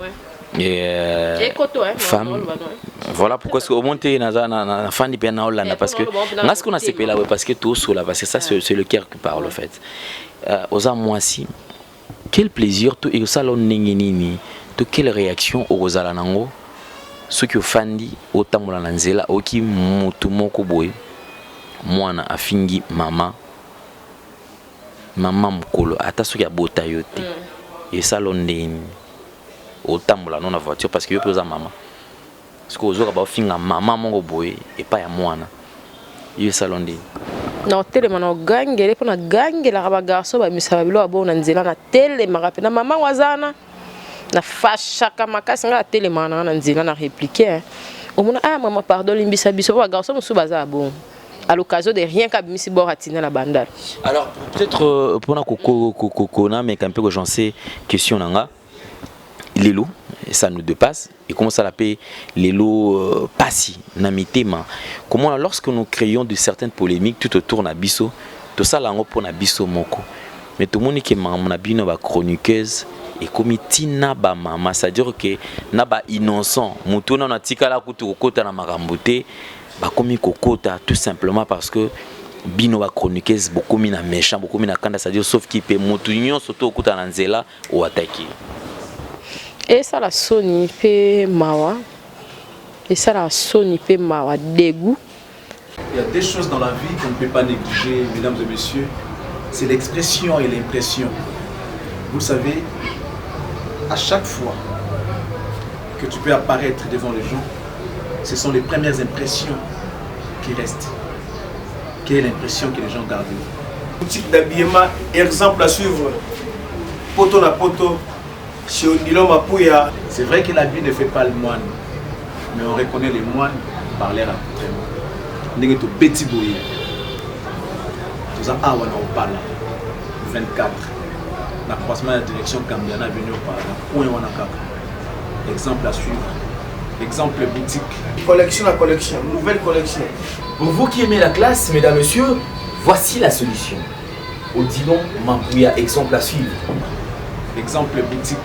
et femme. Voilà pourquoi au moins tu na fan bien na Hollande parce que ce qu'on a CP là parce que tout sous là parce que ça c'est le cœur qui parle en fait. Aux amoisi quel plaisir tout et ça l'on nini tout quelle réaction aux alanango ceux qui fandi autant la nzela oki mutu moko boy mwana afingi mama mkolo ata soki abota yo te et ça l'on nini otambola non na voiture parce que yo poza mama parce que ozoka ba finga mama mongo boye et pas ya mwana yo salon ndi non telema na gangele pona gangela ba garso ba misala bilo abona nzela na telema ka na mama wazana na fasha kama kasi nga telema na nzela na répliquer au mona ah maman pardon limbisa biso ba garso musu baza bon à l'occasion de rien qu'à Missy Boratina la bandale. Alors peut-être pour na koko na mais un peu que j'en sais question nanga Lelo, ça nous dépasse. Et comment ça l'appelle Lelo passi, namitema. Comment lorsque nous créons de certaines polémiques tout autour de Bisso, tout ça là on pour Bisso moko. Mais tout le monde qui est mon abino ba chroniqueuse et comme tina ba mama, c'est-à-dire que na ba innocent, mutuna na tikala kutu kokota na makambote, ba komi kokota tout simplement parce que bino ba chroniqueuse beaucoup mina méchant, beaucoup mina kanda, c'est-à-dire sauf qui peut mutunyo surtout kuta na nzela ou attaquer. Et ça la soni pe mawa. Et ça la soni pe mawa dégoût. Il y a des choses dans la vie qu'on ne peut pas négliger, mesdames et messieurs. C'est l'expression et l'impression. Vous savez, à chaque fois que tu peux apparaître devant les gens, ce sont les premières impressions qui restent. Quelle est l'impression que les gens gardent? Boutique d'habillement, exemple à suivre. Poto na poto. C'est vrai que la vie ne fait pas le moine, mais on reconnaît les moines par leur accoutrement. Nous sommes petit bouillé. Nous sommes à 24. La croissance de la direction Cambiana venu par là. Exemple à suivre. Exemple boutique. Collection à collection, nouvelle collection. Pour vous qui aimez la classe, mesdames, messieurs, voici la solution. Odilon Mampouya, exemple à suivre. Exemple boutique.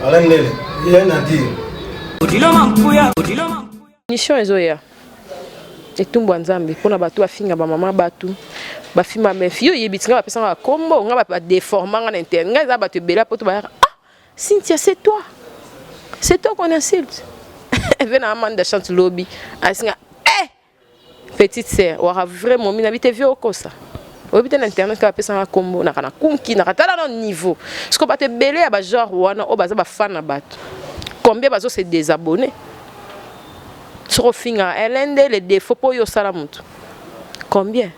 Alain Nele, rien à dire. Mission ezoya. Et tout nzambe pona batu afinga ba mama batu. Ba fima me fio yebitinga ba pesa ba kombo nga ba déformant en interne. Nga za ba te bela poto ba ah Cynthia c'est toi. C'est toi qu'on insulte. Venez à Amanda chante lobby. Asinga petite sœur, aura vraiment mis habité vieux au ça. Au bout internet ka pesa na kombo na kana kunki na katala na niveau. Ce qu'on va te belé ba genre wana o baza ba fan na bato. Combien bazo se désabonner? Sur finga elende les défauts pour yo sala mutu. Combien?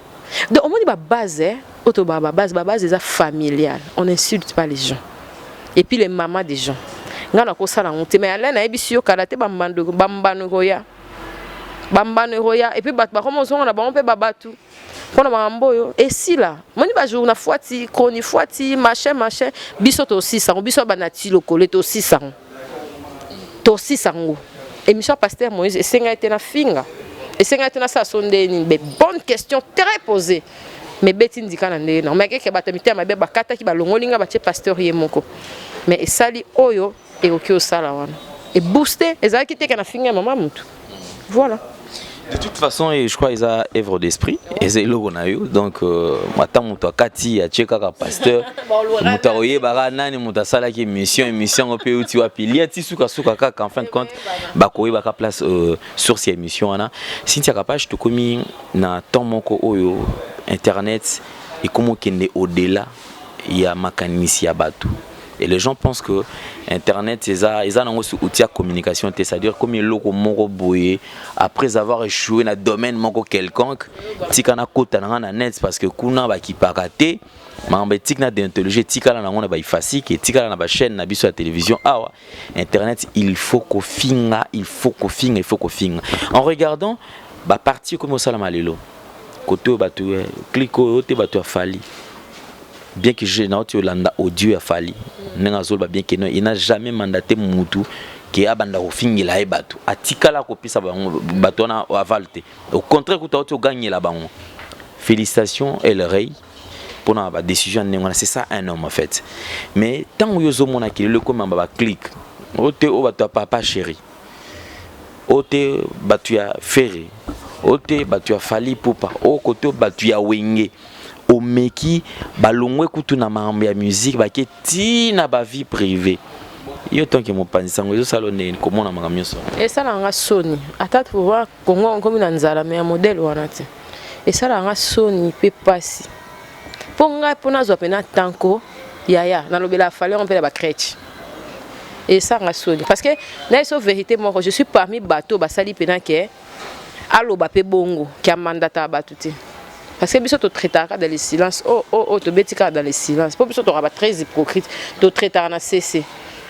Donc au moins ba base auto ba base est familiale. On n'insulte pas les gens. Et puis les mamans des gens. Ngana ko sala mutu mais elena na ebisi yo kalate bambano roya. Bambano roya et puis ba comment on a ba on peut babatu. Pour mamboyo et si là moni ba jour na foati kroni foati machin biso to 600 biso banati lokole to 600 to 600 émission pasteur Moïse et senga été na finga et senga été na sa sondeni mais bonne question très posée mais beti ndika na ndenge non mais ke batamite mabe bakata ki balongolinga batie pasteur ye moko mais esali oyo et oki osala wana et booster ezalaki te kana finga mama mutu voilà. De toute façon, je crois qu'ils ont œuvre d'esprit. Et c'est là qu'on a eu. Donc, maintenant, mon Kati, a checké comme pasteur. Mon taroyer, baranani, mon tasala qui émission, on peut utiliser pilier. Si souka en fin de compte, bakoui baka place sur ces émissions là. Si tu as capable, tu commis na temps moko oyo internet et comment qu'il est au-delà, il y a makanisi ya batu. Et les gens pensent que Internet, c'est un outil de communication. C'est-à-dire, comme ils l'ont boyé, après avoir échoué dans un domaine quelconque, si on a côté dans net parce que kuna ba qui paraté, mais tikna d'intelligence, tikala na ngona ba ifasi, que tikala na ba chaîne na biso la télévision. Ah Internet, il faut qu'on finga, il faut qu'on finga. En regardant, ba partie comme ça la malelo. Côté batu clique au te batu fali. Bien que j'ai noté Yolanda audio a fallu bien que il n'a jamais mandaté Moutou qui a banda fingi la ebatu atikala ko pisa bato na avalte au contraire que tu as gagné là-bas. Félicitations El Rey pour la décision. C'est ça un homme en fait. Mais tant que yozo mona ki le comme ba clique ote o bato papa chéri ote batu ya ferré ote batu ya fali popa o côté batu ya wenge au meki balongwe kutu na mambo ya musique bake tina ba vie privée yo tant que mon pansango yo salone comment na makamioso et ça la nga soni atatu pouvoir Congo comme na nzala mais modèle wana te et ça la nga soni peut passer pour nga pona zo pena tanko yaya na lobela fallait on peut ba crèche et ça nga soni parce que na so vérité moi je suis parmi bateau basali pena ke allo ba pe bongo ki amandata batuti. Parce que biso to traitaka dans le silence, to betika dans le silence. Pour biso to raba très hypocrite, to traitaka na cessé.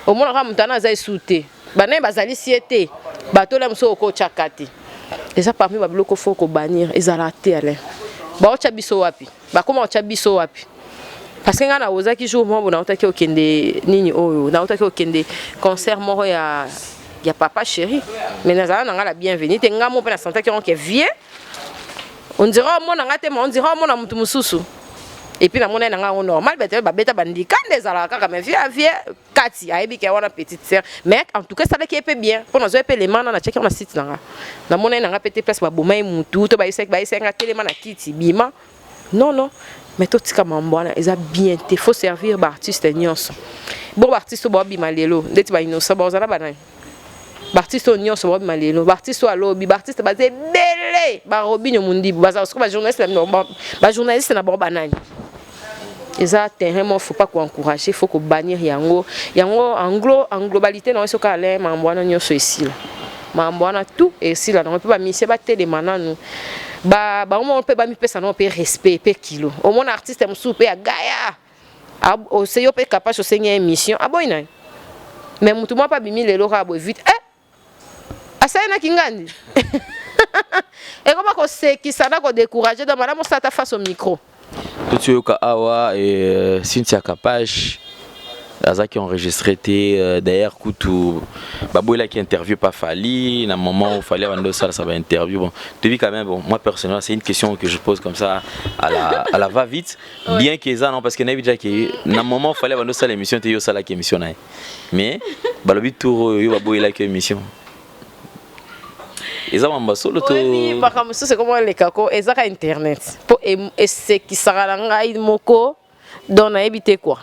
Au moins ra mutana za souté. Bané bazali siete. Bato la mso ko chakati. Et ça parmi ba bloko faut ko bannir ezala te ale. Ba ocha biso wapi? Ba koma ocha biso wapi? Parce que ngana ozaki jour mo na otaki okende nini oyo, na otaki okende concert mo ya papa chéri. Mais nazala na ngala bienvenue. Te ngamo pe na santa ki on ke vie. On dirait mon angate on dirait mon amutu mususu et puis na mona na nga normal bete ba beta bandika ndezala kaka mais vie kati aibi ke wana petite sœur mais en tout cas ça qui est bien pour nous appeler les mains na check on a site na mona na nga pété place ba bomai mutu to ba isek nga telema na kiti bima non mais tout tika mambwana eza bien te faut servir ba artiste nyonso bon artiste bo bima lelo ndeti ba inosa ba zala banani Bartiste Onyon so bobi malelo, Bartiste alobi, Bartiste baze belé, ba Robinho Mundi, baza ba journaliste ba journaliste na bo banani. Eza terrain faut pas encourager, faut ko bannir yango en globalité non so ka le mambwana nyonso ici là. Mambwana tout et ici là on peut pas misser ba télé mananu. Ba on peut pas mi pesa non pe respect pe kilo. Au mon artiste msou pe agaya. O seyo pe capable de senye émission. Aboina. Mais mutu mo pas bimi lelo ka bo vite. Asana kingandi. Et comment qu'on sait qui ça n'a qu'on décourager de madame on s'atta face au micro. Tout ce que awa et Cynthia Kapage Aza qui enregistré d'ailleurs Koutou Baboula qui interview pas Fali dans moment où fallait vendre ça va interview bon tu vis quand même bon moi personnellement c'est une question que je pose comme ça à la va vite bien que ça non parce que n'a déjà que dans moment où fallait vendre ça l'émission tu yo ça la qui émission mais balobi tour yo Baboula qui émission ils ont un solo to oui par contre c'est comment les kako ils ont internet pour et c'est qui sera là ngai moko don a éviter quoi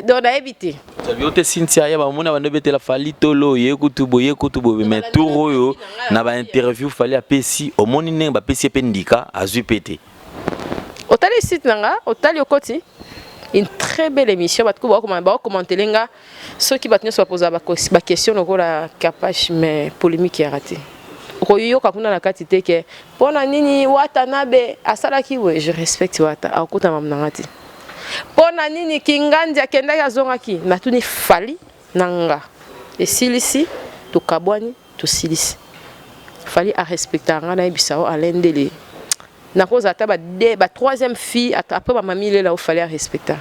don a éviter tu as vu Cynthia ya ba mona ba ndebete la Fali tolo yekutubo mais tour yo na ba interview fallait apesi au moni ne ba pesi pendika azui pété otali site nanga otali okoti une très belle émission ba commenter lenga ceux qui battent se poser ba question lokola Kapage mais polémique est raté koyo kakuna na katite ke pona nini Watanabe asala ki we je respecte Wata akuta mamnangati pona nini Kingandi akenda ya zongaki na tuni Fali nanga et silisi to kabwani to silisi Fali a respecter ngana ibisao alendele na cause ata ba troisième fille après ma mamie là il fallait respecter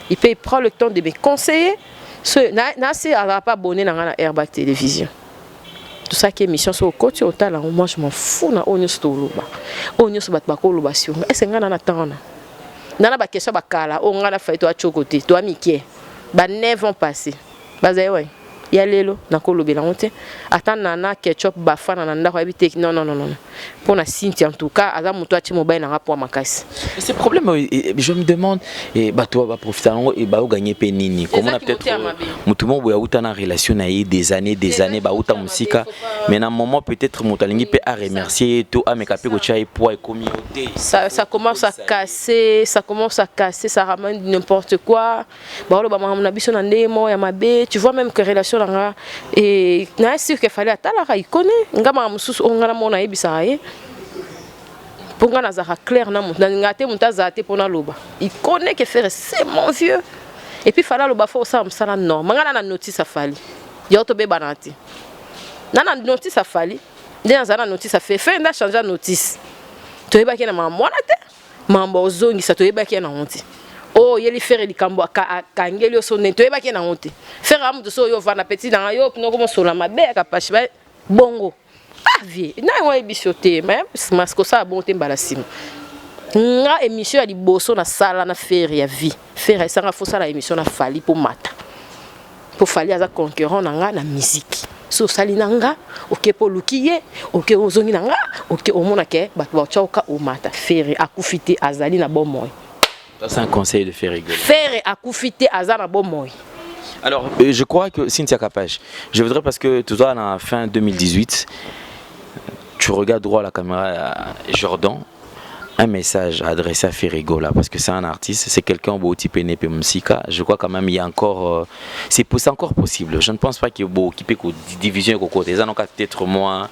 il peut prendre le temps de me conseiller ce na c'est à pas abonné dans la Airbac télévision tout ça qui émission sur côté au talent moi je m'en fous na onyo stoloba onyo so bat bakoloba sur est-ce nga na tana nana ba question bakala o nga na fait to a chokote to amike ba 9 ans passés bazaye ouais ya lelo na kolobela honte ata nana ketchup ba fana na ndako habité non pour na Cynthia en tout cas aza muto achi mobile na rapport makasi ce problème je me demande et bah toi va profiter et bah gagner penini comment on a peut-être mutu mo boya uta na relation na des années bah uta musika mais na moment peut-être motalingi peut à remercier to a mekape ko chai poids et communauté ça commence à casser ça ramène n'importe quoi bah lo ba na biso na ndemo ya mabe tu vois même que relation et na sûr qu'il fallait attendre il connaît ngama mususu ongana mona ebisa ye pour ngana za clair na ngate mutazate pona loba il connaît que faire c'est mon vieux et puis fallait loba faut ça msala non ngana na notice afali yo to be banati na notice afali ndia za na notice fait nda changer notice to yeba ke na mwana te mambo ozongi sa to yeba ke na honte oh yeli faire likambo kangeli so neto yeba ke na honte faire amu so yo vana petit na yo no comme so la mabe ka pashi bongo pas vie na wa bichoté mais parce que ça bon te mbalasim nga émission ya liboso na sala na faire ya vie faire ça nga faut ça la émission na fali pour mata pour fali aza concurrent na nga na musique so sali nanga OK pour lukiye OK ozongi nanga OK omona ke bato ba tchoka o mata faire akufite azali na bon moy. C'est un conseil de faire rigoler. Faire akufite azana bon moy. Alors, je crois que Cynthia Kapage, je voudrais parce que tout à la fin 2018, tu regardes droit à la caméra Jordan, un message adressé à Ferrigola parce que c'est un artiste, c'est quelqu'un beau type NP Msika. Je crois quand même il y a encore, c'est encore possible. Je ne pense pas qu'il y ait beau équipé que division au côté. Ça n'a qu'à peut-être moi,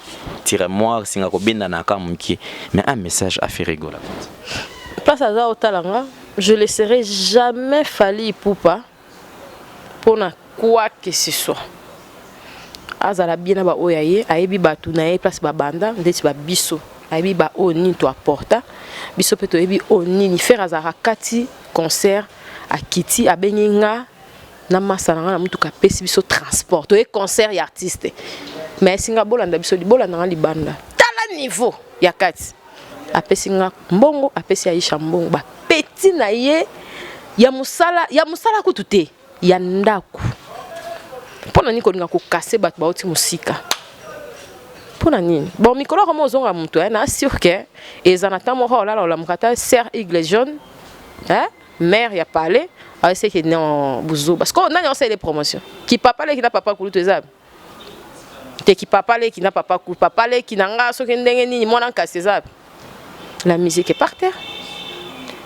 mais un message à Ferrigola. Place à ça au talanga. Je ne laisserai jamais Fally Ipupa pour quoi que ce soit. Azala bien ba oyaye, ayebi batu na ye place ba banda, ndeti ba biso. Ayebi ba oni to apporta. Biso peto yebi oni ni faire azara kati concert a Kiti a Beninga na masalanga na mutuka pesi biso transport. To ye concert ya artiste. Mais singa bolanda biso li bolanda libanda. Tala niveau ya kati. Apesi nga mbongo, apesi Aisha mbongo ba petit na ye ya musala kutute ya ndaku pona niko ninga ko casser bat ba oti musika pona nini bon mikolo ko mozonga mutu na sûr que ezana tamo ho la mukata ser igle jaune mère ya parler a essayer que non buzo parce que on a aussi des promotions qui papa le qui n'a papa kulu tezab te qui papa le qui n'a papa kulu papa le qui nanga so ke ndenge nini mona kasezab la musique est par terre.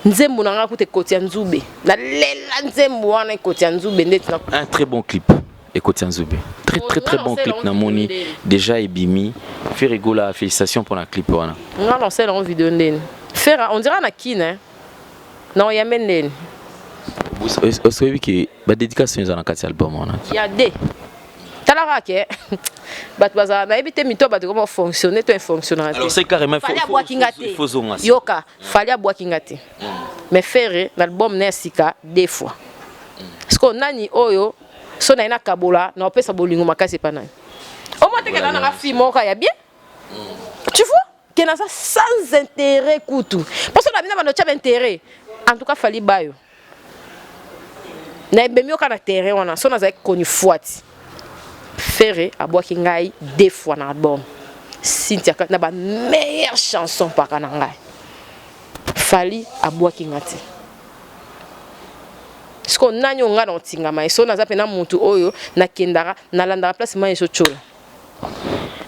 Nzembo nanga kote Kotia Nzube. La lela nzembo wana Kotia Nzube ndetna. Un très bon clip et Kotia Nzube. Très bon clip na moni déjà ebimi. Ferrigola, félicitations pour la clip wana. On a lancé la vidéo ndene. Faire on dirait na kine. Non, ya menen. Vous savez que ba dédicace dans kati album wana. Il y a des talaka ke bat baza na ebité mito bat comment fonctionner to fonctionner. Alors c'est carrément faut yoka fallait boire kingate. Mais faire l'album Nesika deux fois. Parce que nani oyo so na ina kabola na opesa bolingo makasi pa nani. Au moins que là na film oka ya bien. Tu vois que na ça sans intérêt kutu. Parce que la bina ba no tcha intérêt. En tout cas fallait bayo. Na bemi oka na terrain wana so na za connu fuati. Ferré a boire kingai deux fois dans l'album. Cynthia na ba meilleure chanson par kananga. Fally a boire kingati. Parce qu'on a nyonga dans tinga mai so na za pena mutu oyo na kendara na landa place mai so chola.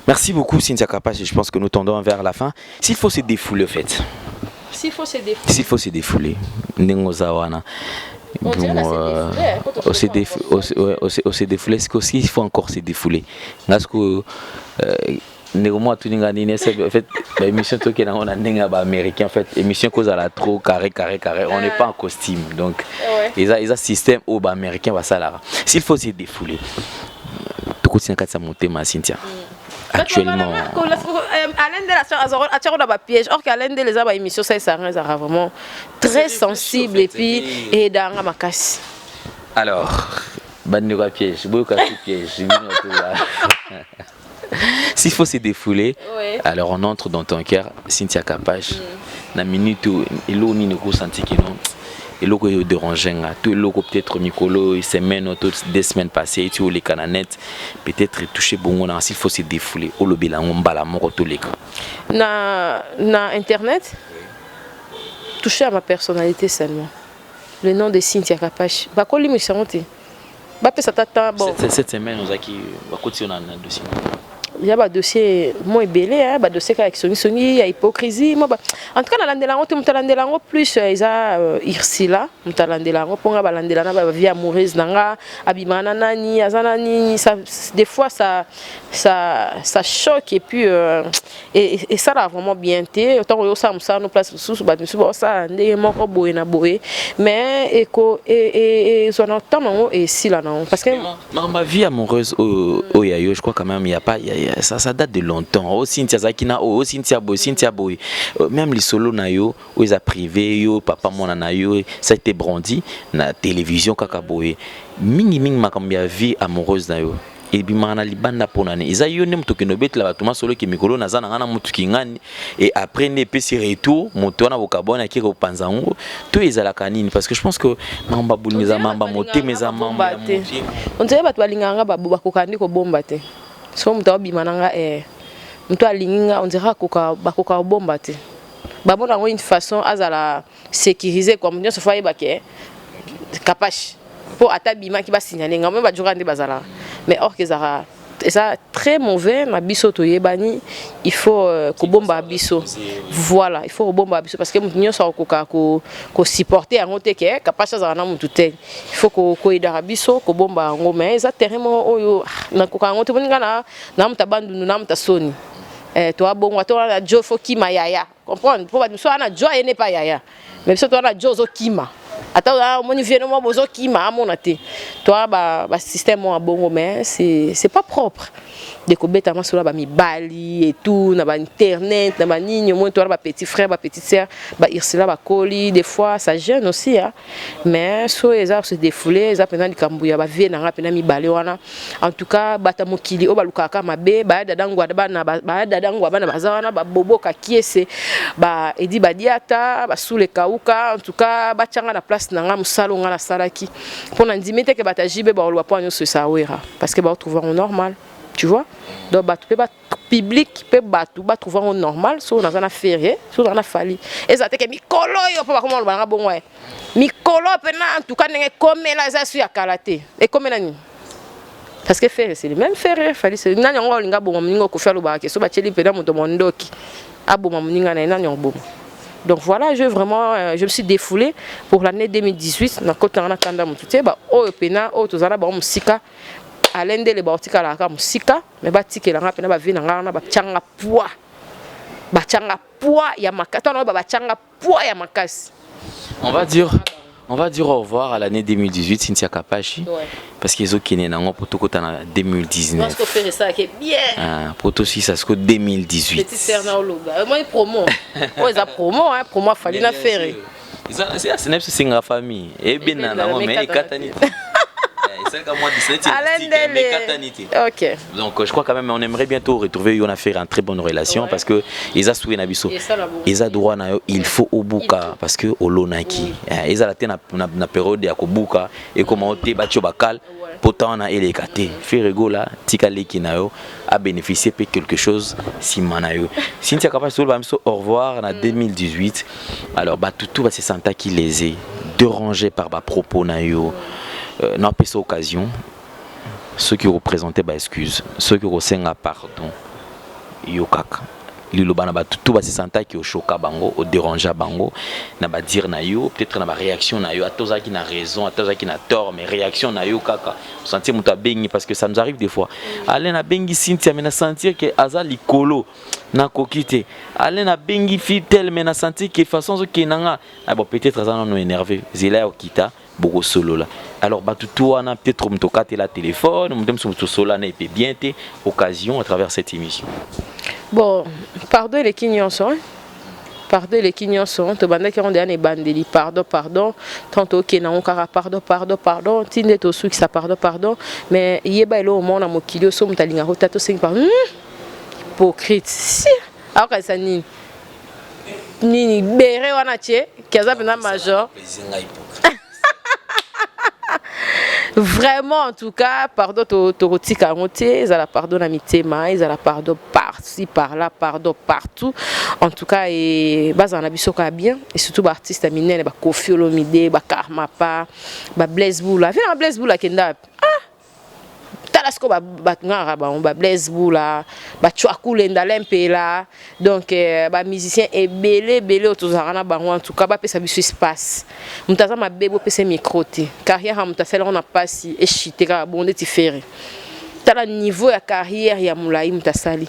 Merci beaucoup Cynthia Kapage, je pense que nous tendons vers la fin. S'il faut se défouler en fait. S'il faut se défouler. Nengozawana. Bon, on s'est défoulé, est-ce qu'il faut encore se défouler? Parce que néanmoins tout le monde en fait l'émission qui est on a américain en fait émission cause à la trop carré on n'est pas en costume donc ils ont système au bas américain va ça là s'il faut se défouler tout continue à ça monter ma Cynthia actuellement Alain de la soeur a un piège or qu'Alain de les a émission ça sera vraiment très sensible et puis et dans ma casse alors bande de piège beaucoup de piège S'il faut se défouler, Ouais. alors on entre dans ton cœur, Cynthia Kapash. Na minute où il y a ressenti que non, il y a dérangé, tout le peut-être Mikolo, semaine, des semaines passées, tu as les cananettes, peut-être touché bon, s'il faut se défouler, au lobby la on bala mort tous les cas. Na internet, toucher à ma personnalité seulement. Le nom de Cynthia Kapash. Bah quoi lui me chanter. Bah peut ça t'attend bon. Cette semaine nous a qui va continuer dans le dossier. Il y a un dossier moins belé, hein, un dossier avec Sony, il y a hypocrisie. Moi, en tout cas, dans l'anglais, plus ils ont Irsila, dans l'anglais, pour la vie amoureuse, abimana nani, azanani, des fois ça choque et puis et ça a vraiment bien été. Autant que ça nous place sous ça, des morts boé na boé, mais et son temps et si là non, parce que ma vie amoureuse au yayo, je crois quand même il y a pas ça date de longtemps. Oh Cynthia Zakina, oh Cynthia Boy. Même les solos na yo, où ils a privé yo, papa mon na yo, ça a été brandi na télévision kaka boy. Mingi makambia vie amoureuse na yo. Et puis mana libanda ponane. Ils a yo nem to kenobet la batuma solo ki mikolo na zana ngana mutu kingani et après ne pe retour moto na bokabona ki ko panzango to ezala kanini parce que je pense que mamba bulmiza mamba moté mes mamba. On dirait ba to balinganga ba kokandi ko bomba te. So mtu abimananga mtu alinga on dirait bakoka bomba te babona ngo une façon azala sécuriser comme nous se foyer baké Kapash pour atabima qui ba signaler ngam ba jurande bazala mais or que ça très mauvais na biso to yebani il faut ko bomba biso voilà il faut bomba biso parce que mtu nyo so ko supporter en te ke Kapash azala na mtu te il faut ko idara biso ko bomba ngo mais ça terrement oyo na ko ka ngo te boninga na mta bandu na mta soni to abongo to na jo fo kima yaya comprendre pour ba biso na jo ene pa yaya mais biso to na jo zo kima ata moni vieno mo bozo kima amona te to ba système mo abongo mais c'est pas propre de kobeta masola ba mibali et tout na ba internet na ba nini mo to ba petit frère ba petite sœur ba irsila ba koli des fois ça gêne aussi hein mais so eza se défouler eza pena likambuya ba vie na pena mibali wana en tout cas bata mokili o balukaka mabe ba dadangwa ba dadangwa bana bazawana ba boboka kiese ba edi badiata ba sule kauka en tout cas ba tchanga na place na nga musalo nga na salaki pona ndimete ke bata jibe ba olwa po nyo se sawera parce que ba trouver normal. Tu vois, donc public peut trouver un normal sur dans un férié sur dans la fali et ça que mikolo yo pas comment le bon ouais mikolo pena en tout cas n'est comme là ça sur kalaté et comme nani parce que faire c'est le même faire fali c'est nani ngo linga bon ningo ko faire le ba ke so ba cheli pena moto mondoki aboma muninga na nani ngo donc voilà je vraiment je me suis défoulé pour l'année 2018 na kota na kanda mutute ba o pena o tozala ba musika alende le baotika la ka musika mais batikela nga pena ba vie na nga na ba changa poids ya makata na ba changa poids ya makasi. On va dire au revoir à l'année 2018 Cynthia Kapashi parce qu'ils ont kiné nango pour tout côté en 2019. Parce que faire ça qui est bien. Ah pour tout si ça se 2018. Petit faire na ologa. Moi promo. Oh ça promo hein promo fallait na faire. C'est même si c'est famille et bien nango mais katani. Ok. Donc je crois quand même on aimerait bientôt retrouver on a fait une très bonne relation parce que ils a soué nabiso ils a droit na il faut au buka parce que olonaki ils a la na période ya kobuka et comment te batio bakal pourtant on a elekate fait rigola tika leki na yo a bénéficié de quelque chose si manayo Cynthia Kapash sur au revoir en 2018 alors bah tout va se sentir qui lésé dérangé par ba propos na yo. N'a pas cette occasion, ceux qui représentaient bah excuse, ceux qui ressentent pardon, yokaka. Lilo bana ba tout va se sentir qui au choka bango, au déranger bango, na ba dire na yo, peut-être na ba réaction na yo, à toza qui na raison, à toza qui na tort, mais réaction na yo kaka. Sentir muta bengi parce que ça nous arrive des fois. Aller na bengi Cynthia mais na sentir que aza likolo na kokite. Aller na bengi fitel mais na sentir que façon ce qui nanga, ah bon peut-être aza non énervé, zela okita. Beaucoup solo là. Alors bah tout on a peut-être me toquer la téléphone, me dem sur solo là et bien té occasion à travers cette émission. Bon, pardon les Kenyans sont. Pardon les Kenyans sont. To banda qui on des bandeli pardon. Tantôt que na on kara pardon. Tinde to sou qui ça pardon. Mais yeba elo mo na mokilio so mutalinga rotato 5 pardon. hypocrite si akokanisa nini nini bere wana tie kaza pena major vraiment en tout cas pardon tokotika yango te ezala pardon na mitema ezala pardon par-ci par-là pardon partout en tout cas et bazala na biso ka bien et surtout baartiste ya minene bakofi olomide bakarma pa bablaise bula vina bablaise bula kenda tala siko batungaka bango bablaise bula bachwakulenda lempela donc bamusicien ebele otozalaka na bango en tout cas bapesa biso espace moto aza mabe bopesa micro te carrière ya moto asalaka na mpasi eshite kaka bonde ti fere tala niveau ya carrière ya molai moto asali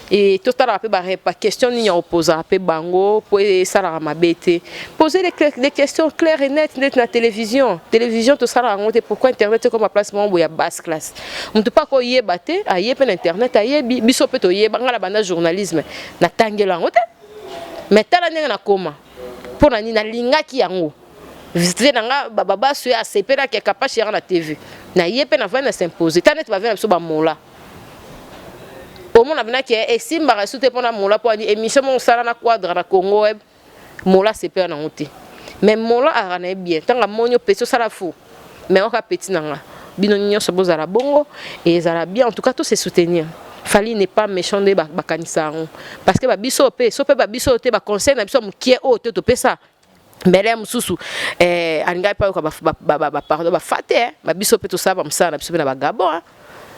et totalaka mpe barepa question nini ya opozaka mpe bango mpo esalaka mabe te poser des questions claires et nettes na télévision tosalaka yango te pourquoi internet te comme place moko boya basse classe moto mpa koyeba te aye mpe na internet ayebi biso mpe toyeba nga na banda journalisme natangela yango te mais tala ndenge nakoma mpo na nini nalingaki yango visite nanga babaso ya asepelaki akapache yaka na tv naye mpe navai na s'impose ta neti bavai na biso bamola omona bina ke esimbaka esu te mpona mola mpo ani émission mo osala na quadre na Congo web mola sepela nango te mais mola aka na ye bien ntanga moni opesi osala fou mais oka peti nanga bino nyonso bozala bongo et ezala bien en tout cas tous se soutenir fali n'est pas méchant de bakanisa yango parce que babiso mpe so mpe babiso te baconseil na biso mokie oyo te topesa mbele ya mosusu alingai mpe oyoka bapardon bafate babiso mpe tosala bamosala na biso mpe na bagabon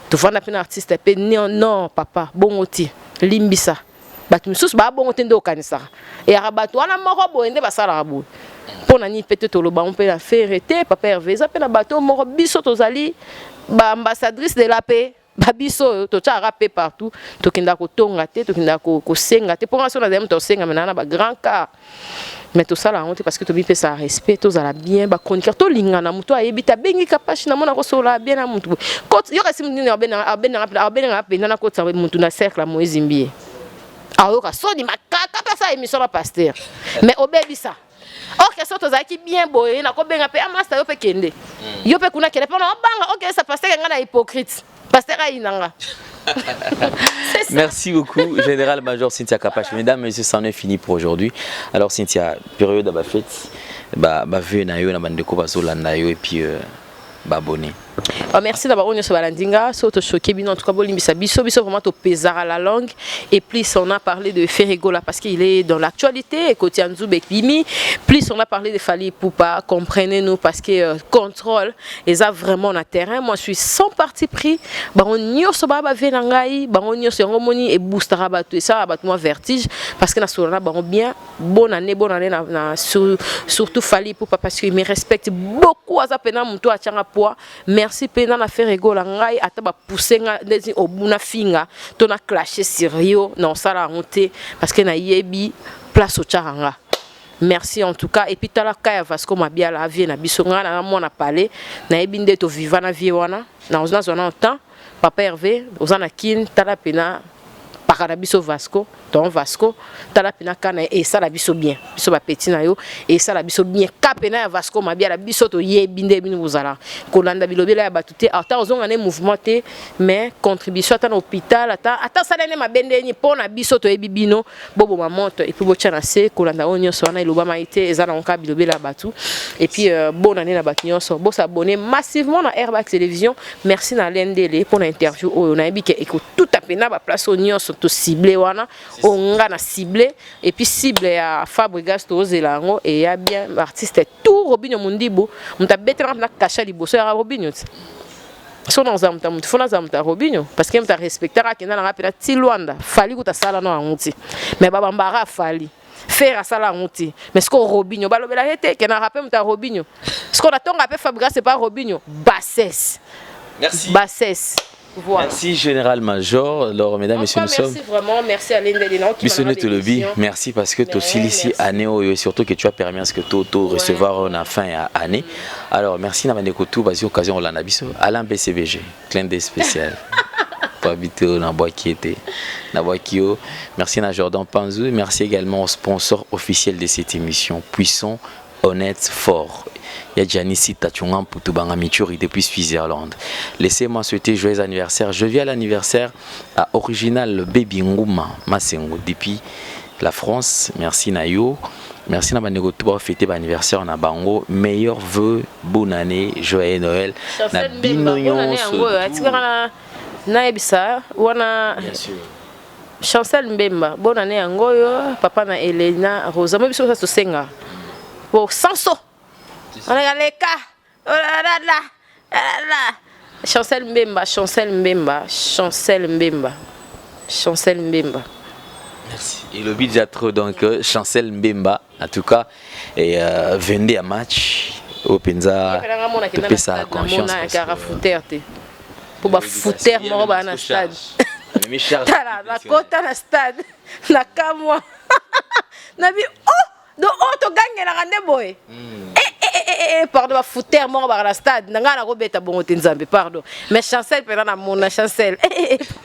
tofanda pe na artiste pe non papa bongo ti limbisa bato misusu ba bongo te nde okanisaka eyaka bato wana moko boye nde basalaka boye mpo na nini pete toloba mo mpe na fere te papa Hervé eza mpe na bato moko biso tozali baambassadrice de la paix babiso oyo totyaka mpe partout tokendaka kotonga te tokendaka kosenga te mpo nga so nazali moto osenga mena na bagrand car mais tosala yango te parce que tobipesa respect tozala bien bachroniqueur tolingana moto ayebi tabengi kapashi namona kosola bien na motu yoka si motu abenanga mpenza na kotisa motu na cercle moezimbi ye ayoka soni makaka mpe asa émission na pasteur mais obebisa ok so tozalaki bien boye nakobenga mpe amasta yo mpe kende yo mpe kuna kende mpona obanga ok sa pasteur nga na hypocrite pasteur ayinanga. Merci beaucoup, Général-Major Cynthia Kapache. Mesdames, messieurs, c'en est fini pour aujourd'hui. Alors, Cynthia, période de la fête, vu na yo na bandeko bazolanda yo et puis abonné. Merci d'abord on se balandinga surtout choqué bien en tout cas bolimbisa biso vraiment to pesara la langue et plus on a parlé de Ferrego là parce qu'il est dans l'actualité et côté Nzube Bimi plus on a parlé de Fally Ipupa comprenez-nous parce que contrôle et ça vraiment na terrain moi je suis sans parti pris on nyos baba venangai on nyos ngomoni et boostera batu et ça moi vertige parce que na solana bien bonne année na surtout Fally Ipupa parce qu'il me respecte beaucoup à ça pena muto a tchanga poids merci pena na Ferrego la ngai ata ba pousser nga ndezi obuna finga to na clasher sérieux non ça la honte parce que na yebi place au tchanga. Merci en tout cas et puis tala kaya Vasco mabia la vie na bisonga na mona parler na yebi nde to vivant na vie wana na zona temps papa Hervé ozana kin tala pena pakana biso Vasco ton Vasco tala pena kana et ça la biso bien biso ba petit na yo et ça la biso bien kapena Vasco mabia la biso to yebi nde bino bozala kolanda bilobela ya batute ata ozonga ne mouvement te mais contribution ata na hôpital ata ça ne mabende ni pona biso to yebi bino bobo mamoto et puis bo tchana se kolanda onyo so na iloba maite ezana onka bilobela batu et puis bonne année na batu nyonso bo s'abonner massivement na Airbax Télévision merci na Lendele pour l'interview oyo na yebi ke écoute tout à pena ba place onyo to ciblé wana on a ciblé et puis ciblé à Fabregas to Zelango et il y a bien artiste tout Robinho Mundibo on t'a bête na cacha liboso ya Robinho so na zamta mutu fona zamta Robinho parce que on t'a respecté ra kena na rapela ti Luanda Fally ko ta sala no anguti mais baba mbara Fally faire sala anguti mais ce que Robinho balobela hete kena rappel muta Robinho ce qu'on attend après Fabregas c'est pas Robinho bassesse merci bassesse. Voilà. Merci Général-Major. Alors mesdames et messieurs, nous sommes. Merci vraiment, merci à l'Indélénon qui m'a donné l'émission. Merci parce que tu aussi ici année et surtout que tu as permis à ce que tu recevoir en fin année. Alors merci Namane Kotou, vas-y occasion on l'a nabiso. Alain BCBG, clin d'œil spécial. Pour habiter dans Boakiete, na Boakio. Merci à Jordan Panzou, merci également au sponsor officiel de cette émission, Puissant honnête, fort. Il y a Janice Tachungan Poutubanga Michuri depuis Switzerland. Laissez-moi souhaiter joyeux anniversaire. Je viens à l'anniversaire à Original Baby Ngouma Masengo depuis la France. Merci Nayo. Merci na bandeko tout ba fêter l'anniversaire na bango. Meilleurs vœux, bonne année, joyeux Noël. Na bino nyonso. Na ebisa wana Bien sûr. Chancel Mbemba, bonne année yangoyo, papa na Elena Rosa, moi biso ça senga. Pour Sanso. On a les cas. Oh là là là. Chancel Mbemba, Chancel Mbemba, Chancel Mbemba. Chancel Mbemba. Merci. Et le but trop donc Chancel Mbemba en tout cas et vendé un match au Penza. Peut ça la confiance. Pour ba fouter mo ba na stade. La kota na stade. Na kamwa. Na bi oh to gagne na rande boy. Pardon, va foutre moi dans la stade. Nanga na robeta bon Nzambe, pardon. Mais Chancel pendant na mon Chancel.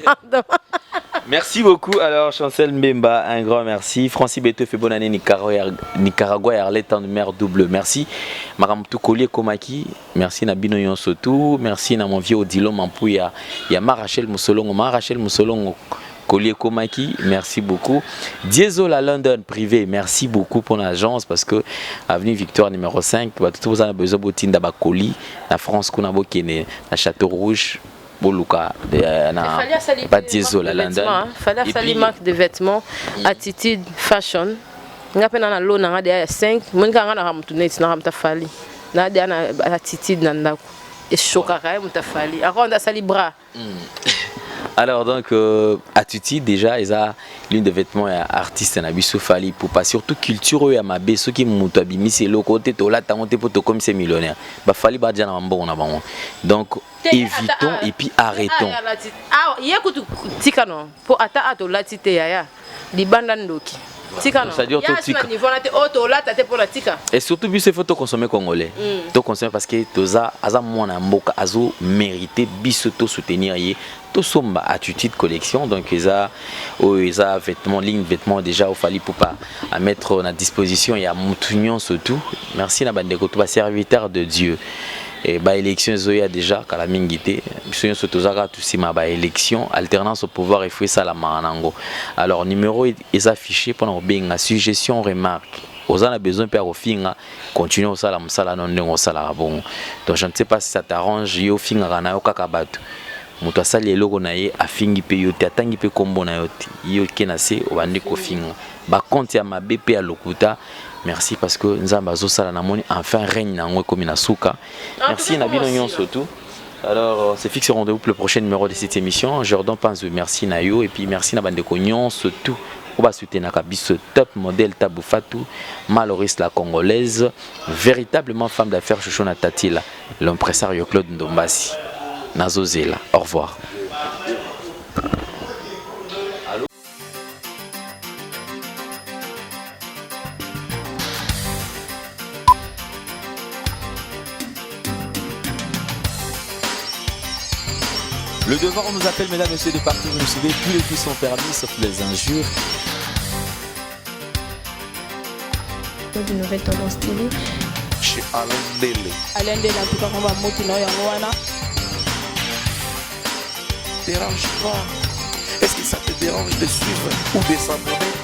Pardon. Merci beaucoup. Alors Chancel Mbemba, un grand merci. Francis Beto fait bonne année Nicaragua et Arlette en mer double. Merci. Maramtou Collier Komaki, merci Nabino Yonsotou, merci na mon vieux Odilo Mampouya. Il y a Marachel Moussolongo. Collier Komaki, merci beaucoup. Diesel à London privé, merci beaucoup pour l'agence parce que avenue Victoire numéro 5, tout vous avez besoin de Botine Colis, la France qu'on a boqué à Château Rouge, Boluka, pas Diesel à London. Fallait faire les marques de vêtements, attitude, fashion. On a peine dans l'eau, on a des 5, on a ramené, on a ramené na des attitude nanda et chocaray on t'a fallu. Alors on a sali bras. Alors donc attitude déjà ils a l'une des vêtements artistes na biso fali pour pas surtout culture ya mabe ceux qui muto abimi c'est le côté to la tangote pour to comme c'est millionnaire ba fali ba dia na mbongo na bango donc évitons et puis arrêtons ah yekutu tika non pour ata ato latite ya libanda ndoki tika non c'est-à-dire tout tika et surtout bis faut to consommer congolais to consommer parce que toza aza mwana mboka azo mériter biso to soutenir yé tout somba attitude collection donc ils a vêtements ligne vêtements déjà au fali pour pas à mettre à disposition il y a Moutunion surtout merci na bandeko to ba serviteur de Dieu et ba élection zoya déjà kala mingité biso surtout zaka tout sima ba élection alternance au pouvoir et fouet ça la maranango alors numéro est affiché pendant benga suggestion remarque aux a besoin per au finga continuer au sala musala non ndenge au sala bon donc je ne sais pas si ça t'arrange yo finga kana yo kakabatu moto asali eloko na ye afingi pe yo te atangi pe kombo na yo te yo kena se obandi kofinga ba compte ya mabe pe ya lokuta merci parce que nzamba azosala na moni enfin règne na ngwe komi na suka merci na bino nyonso tout alors c'est fixe rendez-vous pour le prochain numéro de cette émission Jordan Panzo merci na yo et puis merci na bandeko nyonso tout on va soutenir biso top modèle Tabou Fatou Maloris la congolaise véritablement femme d'affaires Chouchona Tatila l'impresario Claude Ndombasi Nazozela. Au revoir. Allô? Le devoir nous appelle, mesdames et messieurs, de partout. Vous nous suivez, tous les coups sont permis, sauf les injures. Une nouvelle tendance télé. Chez Alain Dele. Alain Dele, en tout cas, on va monter dans Yangoana. Dérange pas. Est-ce que ça te dérange de suivre ou de s'abonner?